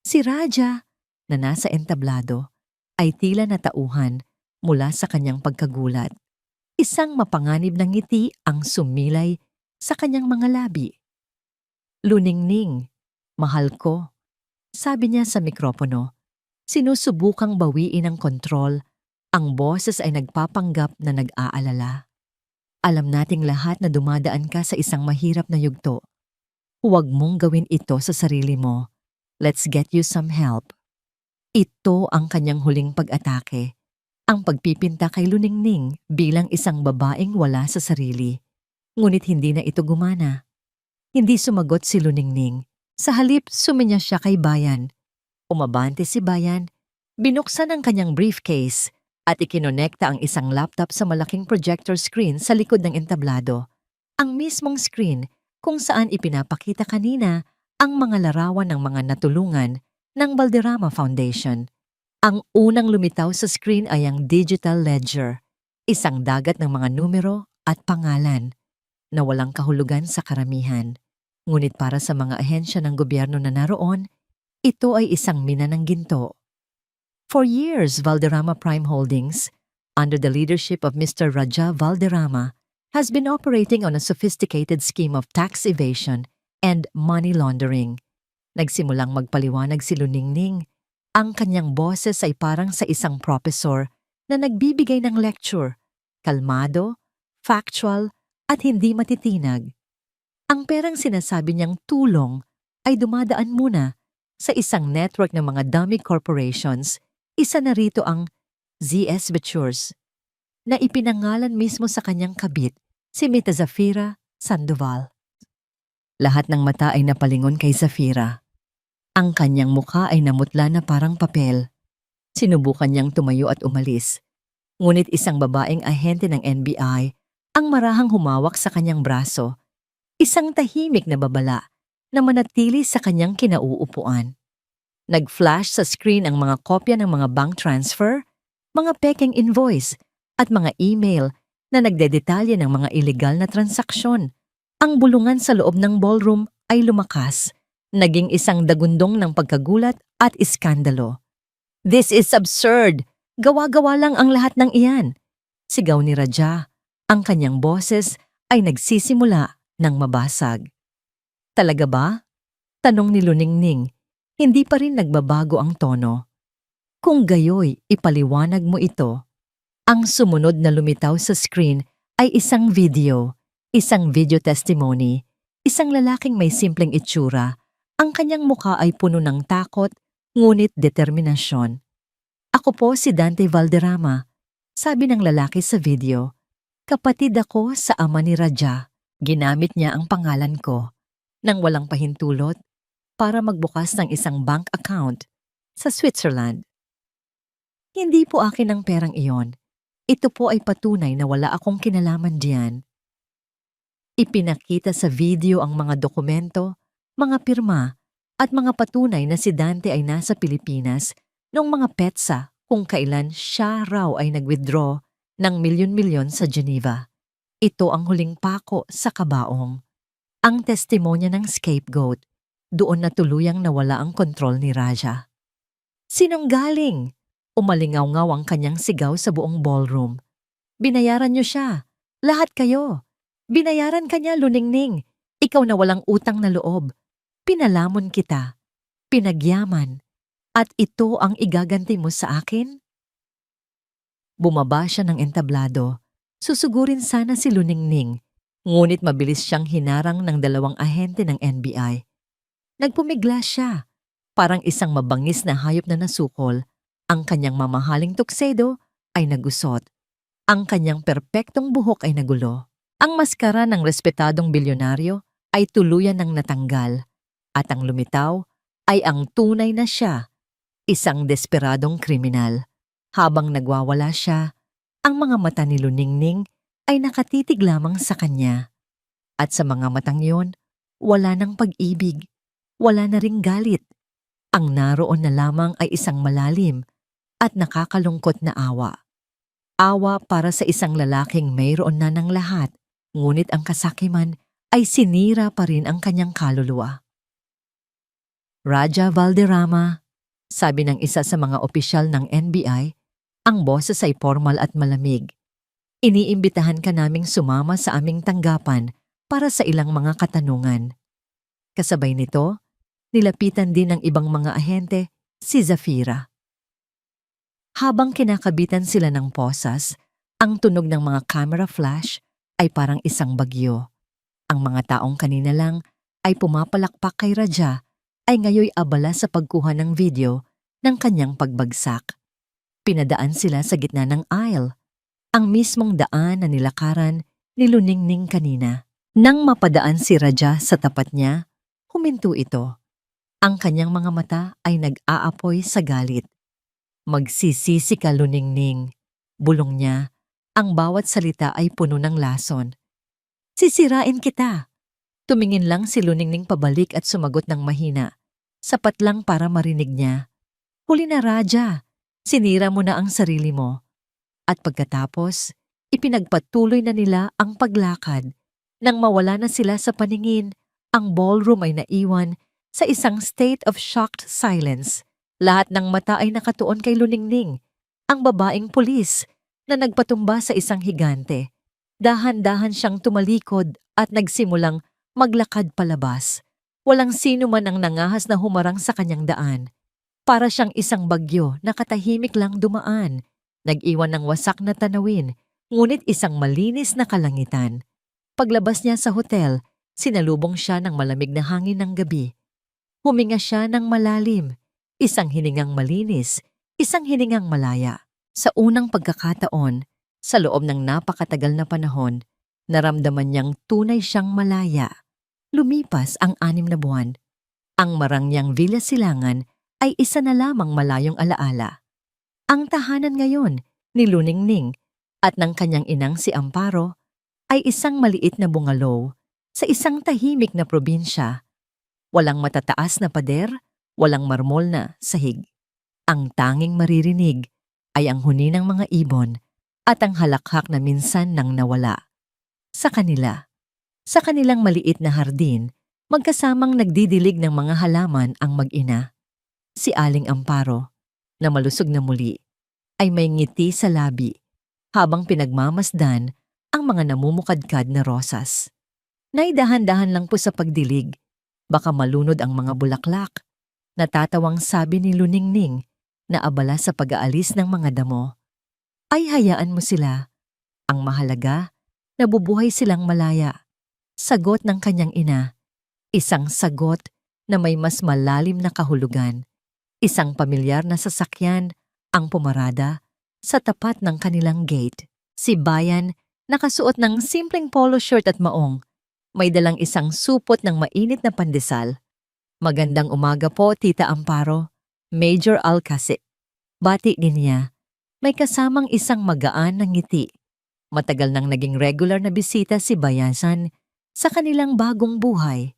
[SPEAKER 1] Si Raja, na nasa entablado, ay tila natauhan mula sa kanyang pagkagulat. Isang mapanganib na ngiti ang sumilay sa kanyang mga labi. Luningning, mahal ko, sabi niya sa mikropono. Sinusubukang bawiin ang kontrol. Ang boses ay nagpapanggap na nag-aalala. Alam nating lahat na dumadaan ka sa isang mahirap na yugto. Huwag mong gawin ito sa sarili mo. Let's get you some help. Ito ang kanyang huling pag-atake. Ang pagpipinta kay Luningning bilang isang babaeng wala sa sarili. Ngunit hindi na ito gumana. Hindi sumagot si Luningning. Sa halip, suminya siya kay Bayan. Umabante si Bayan, binuksan ang kanyang briefcase at ikinonekta ang isang laptop sa malaking projector screen sa likod ng entablado. Ang mismong screen kung saan ipinapakita kanina ang mga larawan ng mga natulungan ng Valderrama Foundation. Ang unang lumitaw sa screen ay ang digital ledger, isang dagat ng mga numero at pangalan na walang kahulugan sa karamihan. Ngunit para sa mga ahensya ng gobyerno na naroon, ito ay isang mina ng ginto. For years, Valderrama Prime Holdings, under the leadership of Mr. Raja Valderrama, has been operating on a sophisticated scheme of tax evasion and money laundering. Nagsimulang magpaliwanag si Luningning. Ang kanyang boses ay parang sa isang professor na nagbibigay ng lecture, kalmado, factual, at hindi matitinag. Ang perang sinasabi niyang tulong ay dumadaan muna sa isang network ng mga dummy corporations. Isa na rito ang ZS Ventures, na ipinangalan mismo sa kanyang kabit, si Mita Zafira Sandoval. Lahat ng mata ay napalingon kay Zafira. Ang kanyang mukha ay namutla na parang papel. Sinubukan niyang tumayo at umalis. Ngunit isang babaeng ahente ng NBI ang marahang humawak sa kanyang braso. Isang tahimik na babala na manatili sa kanyang kinauupuan. Nag-flash sa screen ang mga kopya ng mga bank transfer, mga pekeng invoice, at mga email na nagdedetalye ng mga illegal na transaksyon. Ang bulungan sa loob ng ballroom ay lumakas. Naging isang dagundong ng pagkagulat at iskandalo. "This is absurd! Gawa-gawa lang ang lahat ng iyan!" Sigaw ni Raja. Ang kanyang boses ay nagsisimula ng mabasag. "Talaga ba?" Tanong ni Luningning. Hindi pa rin nagbabago ang tono. "Kung gayoy, ipaliwanag mo ito." Ang sumunod na lumitaw sa screen ay isang video testimony, isang lalaking may simpleng itsura. Ang kanyang mukha ay puno ng takot, ngunit determinasyon. "Ako po si Dante Valderrama," sabi ng lalaki sa video. "Kapatid ako sa ama ni Raja." Ginamit niya ang pangalan ko nang walang pahintulot para magbukas ng isang bank account sa Switzerland. Hindi po akin ang perang iyon. Ito po ay patunay na wala akong kinalaman diyan. Ipinakita sa video ang mga dokumento, mga pirma, at mga patunay na si Dante ay nasa Pilipinas noong mga petsa kung kailan siya raw ay nag-withdraw ng milyon-milyon sa Geneva. Ito ang huling pako sa kabaong. Ang testimonya ng scapegoat. Doon na tuluyang nawala ang kontrol ni Raja. "Sinunggaling!" Umalingaw-ngaw ang kanyang sigaw sa buong ballroom. "Binayaran niyo siya! Lahat kayo! Binayaran ka niya, Luningning! Ikaw na walang utang na loob! Pinalamon kita! Pinagyaman! At ito ang igaganti mo sa akin?" Bumaba siya ng entablado. Susugurin sana si Luningning, ngunit mabilis siyang hinarang ng dalawang ahente ng NBI. Nagpumigla siya, parang isang mabangis na hayop na nasukol. Ang kanyang mamahaling tuksedo ay nagusot. Ang kanyang perpektong buhok ay nagulo. Ang maskara ng respetadong bilyonaryo ay tuluyan ng natanggal. At ang lumitaw ay ang tunay na siya, isang desperadong kriminal. Habang nagwawala siya, ang mga mata ni Luningning ay nakatitig lamang sa kanya. At sa mga matang yun, wala ng pag-ibig, wala na ring galit. Ang naroon na lamang ay isang malalim at nakakalungkot na awa. Awa para sa isang lalaking mayroon na ng lahat, ngunit ang kasakiman ay sinira pa rin ang kanyang kaluluwa. "Raja Valderrama," sabi ng isa sa mga opisyal ng NBI, ang boses ay formal at malamig. "Iniimbitahan ka naming sumama sa aming tanggapan para sa ilang mga katanungan." Kasabay nito, nilapitan din ng ibang mga ahente si Zafira. Habang kinakabitan sila ng posas, ang tunog ng mga camera flash ay parang isang bagyo. Ang mga taong kanina lang ay pumapalakpak kay Raja ay ngayoy abala sa pagkuha ng video ng kanyang pagbagsak. Pinadaan sila sa gitna ng aisle, ang mismong daan na nilakaran ni Luningning kanina. Nang mapadaan si Raja sa tapat niya, huminto ito. Ang kanyang mga mata ay nag-aapoy sa galit. "Magsisisi ka, Luningning," bulong niya. Ang bawat salita ay puno ng lason. "Sisirain kita." Tumingin lang si Luningning pabalik at sumagot ng mahina. Sapat lang para marinig niya. "Huli na, Raja. Sinira mo na ang sarili mo." At pagkatapos, ipinagpatuloy na nila ang paglakad. Nang mawala na sila sa paningin, Ang ballroom ay naiwan sa isang state of shocked silence. Lahat ng mata ay nakatuon kay Luningning, ang babaeng pulis na nagpatumba sa isang higante. Dahan-dahan siyang tumalikod at nagsimulang maglakad palabas. Walang sino man ang nangahas na humarang sa kanyang daan. Para siyang isang bagyo na katahimik lang dumaan. Nag-iwan ng wasak na tanawin, ngunit isang malinis na kalangitan. Paglabas niya sa hotel, sinalubong siya ng malamig na hangin ng gabi. Huminga siya ng malalim, isang hiningang malinis, isang hiningang malaya. Sa unang pagkakataon, sa loob ng napakatagal na panahon, naramdaman niyang tunay siyang malaya. Lumipas ang 6 na buwan. Ang marangyang Villa Silangan ay isa na lamang malayong alaala. Ang tahanan ngayon ni Luningning at ng kanyang inang si Amparo ay isang maliit na bungalow sa isang tahimik na probinsya. Walang matataas na pader, walang marmol na sahig. Ang tanging maririnig ay ang huni ng mga ibon at ang halakhak na minsan nang nawala. Sa kanilang maliit na hardin, magkasamang nagdidilig ng mga halaman ang mag-ina. Si Aling Amparo, na malusog na muli, ay may ngiti sa labi habang pinagmamasdan ang mga namumukadkad na rosas. Naidahan-dahan lang po sa pagdilig, baka malunod ang mga bulaklak. Natatawang sabi ni Luningning na abala sa pag-aalis ng mga damo. Ay hayaan mo sila. Ang mahalaga, nabubuhay silang malaya. Sagot ng kanyang ina, isang sagot na may mas malalim na kahulugan. Isang pamilyar na sasakyan ang pumarada sa tapat ng kanilang gate. Si Bayan, nakasuot ng simpleng polo shirt at maong. May dalang isang supot ng mainit na pandesal. Magandang umaga po, Tita Amparo. Major Alcacid. Bati din niya. May kasamang isang magaan na ngiti. Matagal nang naging regular na bisita si Bayasan sa kanilang bagong buhay.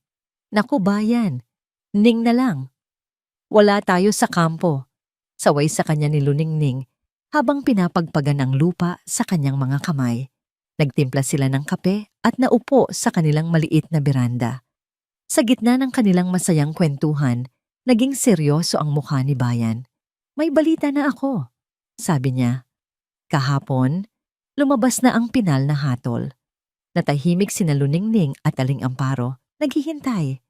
[SPEAKER 1] Naku Bayan, ning na lang. Wala tayo sa kampo. Saway sa kanya ni Luningning habang pinapagpagan ang lupa sa kanyang mga kamay. Nagtimpla sila ng kape at naupo sa kanilang maliit na beranda. Sa gitna ng kanilang masayang kwentuhan, naging seryoso ang mukha ni Bayan. May balita na ako, sabi niya. Kahapon, lumabas na ang pinal na hatol. Natahimik sina Luningning at Aling Amparo, naghihintay.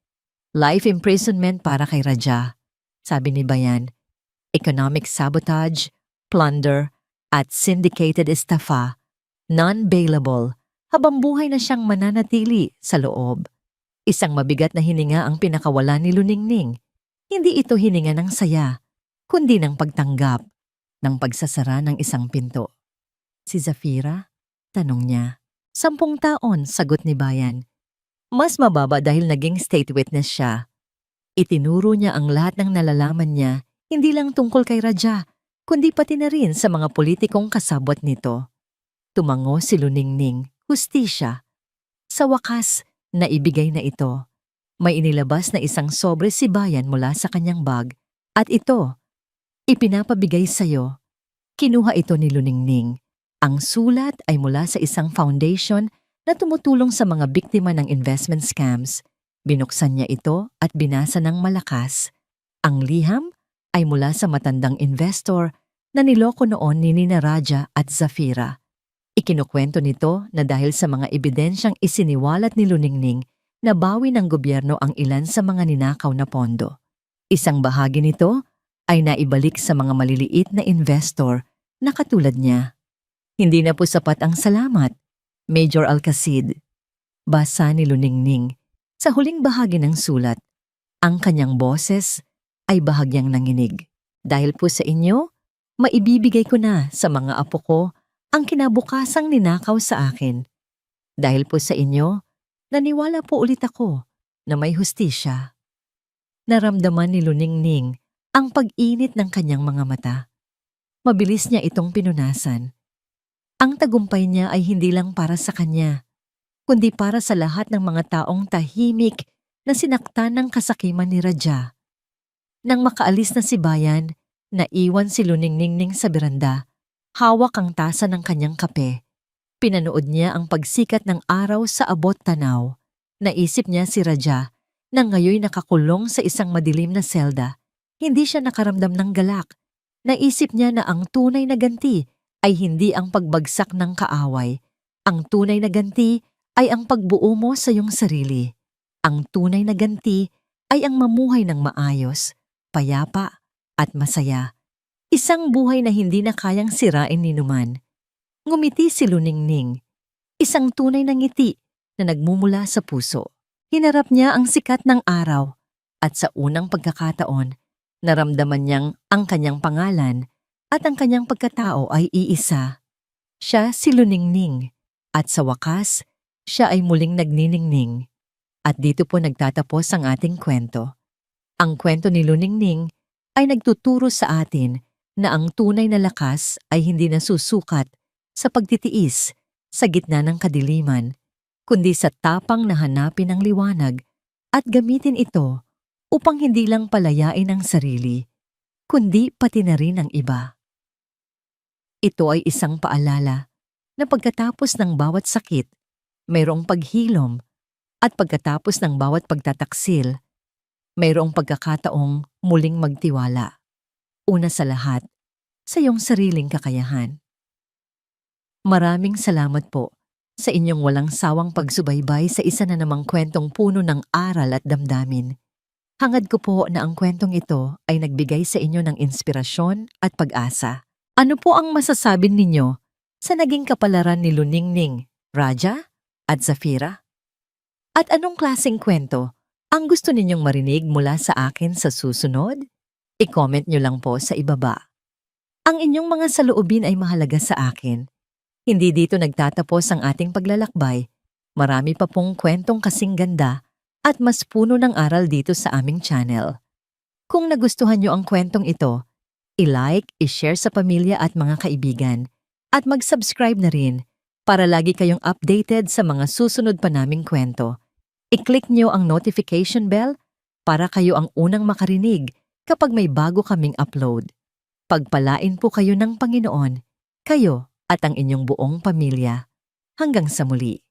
[SPEAKER 1] Life imprisonment para kay Raja, sabi ni Bayan. Economic sabotage, plunder, at syndicated estafa, non-bailable, habang buhay na siyang mananatili sa loob. Isang mabigat na hininga ang pinakawala ni Luningning. Hindi ito hininga ng saya, kundi ng pagtanggap, ng pagsasara ng isang pinto. Si Zafira? Tanong niya. 10 taon, sagot ni Bayan. Mas mababa dahil naging state witness siya. Itinuro niya ang lahat ng nalalaman niya, hindi lang tungkol kay Raja, kundi pati na rin sa mga politikong kasabwat nito. Tumango si Luningning, hustisya. Sa wakas, naibigay na ito. May inilabas na isang sobre si Bayan mula sa kanyang bag, at ito, ipinapabigay sa'yo. Kinuha ito ni Luningning. Ang sulat ay mula sa isang foundation na tumutulong sa mga biktima ng investment scams. Binuksan niya ito at binasa ng malakas. Ang liham ay mula sa matandang investor na niloko noon ni Nina Raja at Zafira. Ikinukwento nito na dahil sa mga ebidensyang isiniwalat ni Luningning, nabawi ng gobyerno ang ilan sa mga ninakaw na pondo. Isang bahagi nito ay naibalik sa mga maliliit na investor na katulad niya. Hindi na po sapat ang salamat, Major Alcacid. Basa ni Luningning. Sa huling bahagi ng sulat, ang kanyang boses ay bahagyang nanginig. Dahil po sa inyo, maibibigay ko na sa mga apo ko ang kinabukasang ninakaw sa akin. Dahil po sa inyo, naniwala po ulit ako na may hustisya. Naramdaman ni Luningning ang pag-init ng kanyang mga mata. Mabilis niya itong pinunasan. Ang tagumpay niya ay hindi lang para sa kanya, kundi para sa lahat ng mga taong tahimik na sinaktan ng kasakiman ni Raja. Nang makaalis na si Bayan, naiwan si Luningning sa beranda. Hawak ang tasa ng kanyang kape. Pinanood niya ang pagsikat ng araw sa abot tanaw. Naisip niya si Raja na ngayoy nakakulong sa isang madilim na selda. Hindi siya nakaramdam ng galak. Naisip niya na ang tunay na ganti ay hindi ang pagbagsak ng kaaway. Ang tunay na ganti ay ang pagbuo mo sa iyong sarili. Ang tunay na ganti ay ang mamuhay ng maayos, payapa at masaya. Isang buhay na hindi na kayang sirain ni numan. Ngumiti si Luningning. Isang tunay na ngiti na nagmumula sa puso. Hinarap niya ang sikat ng araw at sa unang pagkakataon, naramdaman niyang ang kanyang pangalan at ang kanyang pagkatao ay iisa. Siya si Luningning at sa wakas, siya ay muling nagniningning. At dito po nagtatapos ang ating kwento. Ang kwento ni Luningning ay nagtuturo sa atin na ang tunay na lakas ay hindi nasusukat sa pagtitiis sa gitna ng kadiliman, kundi sa tapang na hanapin ang liwanag at gamitin ito upang hindi lang palayain ang sarili, kundi pati na rin ang iba. Ito ay isang paalala na pagkatapos ng bawat sakit, mayroong paghilom at pagkatapos ng bawat pagtataksil, mayroong pagkakataong muling magtiwala. Una sa lahat, sa iyong sariling kakayahan. Maraming salamat po sa inyong walang sawang pagsubaybay sa isa na namang kwentong puno ng aral at damdamin. Hangad ko po na ang kwentong ito ay nagbigay sa inyo ng inspirasyon at pag-asa. Ano po ang masasabi ninyo sa naging kapalaran ni Luningning, Raja at Zafira? At anong klaseng kwento ang gusto ninyong marinig mula sa akin sa susunod? I-comment nyo lang po sa ibaba. Ang inyong mga saloobin ay mahalaga sa akin. Hindi dito nagtatapos ang ating paglalakbay. Marami pa pong kwentong kasing ganda at mas puno ng aral dito sa aming channel. Kung nagustuhan nyo ang kwentong ito, i-like, i-share sa pamilya at mga kaibigan, at mag-subscribe na rin para lagi kayong updated sa mga susunod pa naming kwento. I-click nyo ang notification bell para kayo ang unang makarinig kapag may bago kaming upload. Pagpalain po kayo ng Panginoon, kayo at ang inyong buong pamilya. Hanggang sa muli.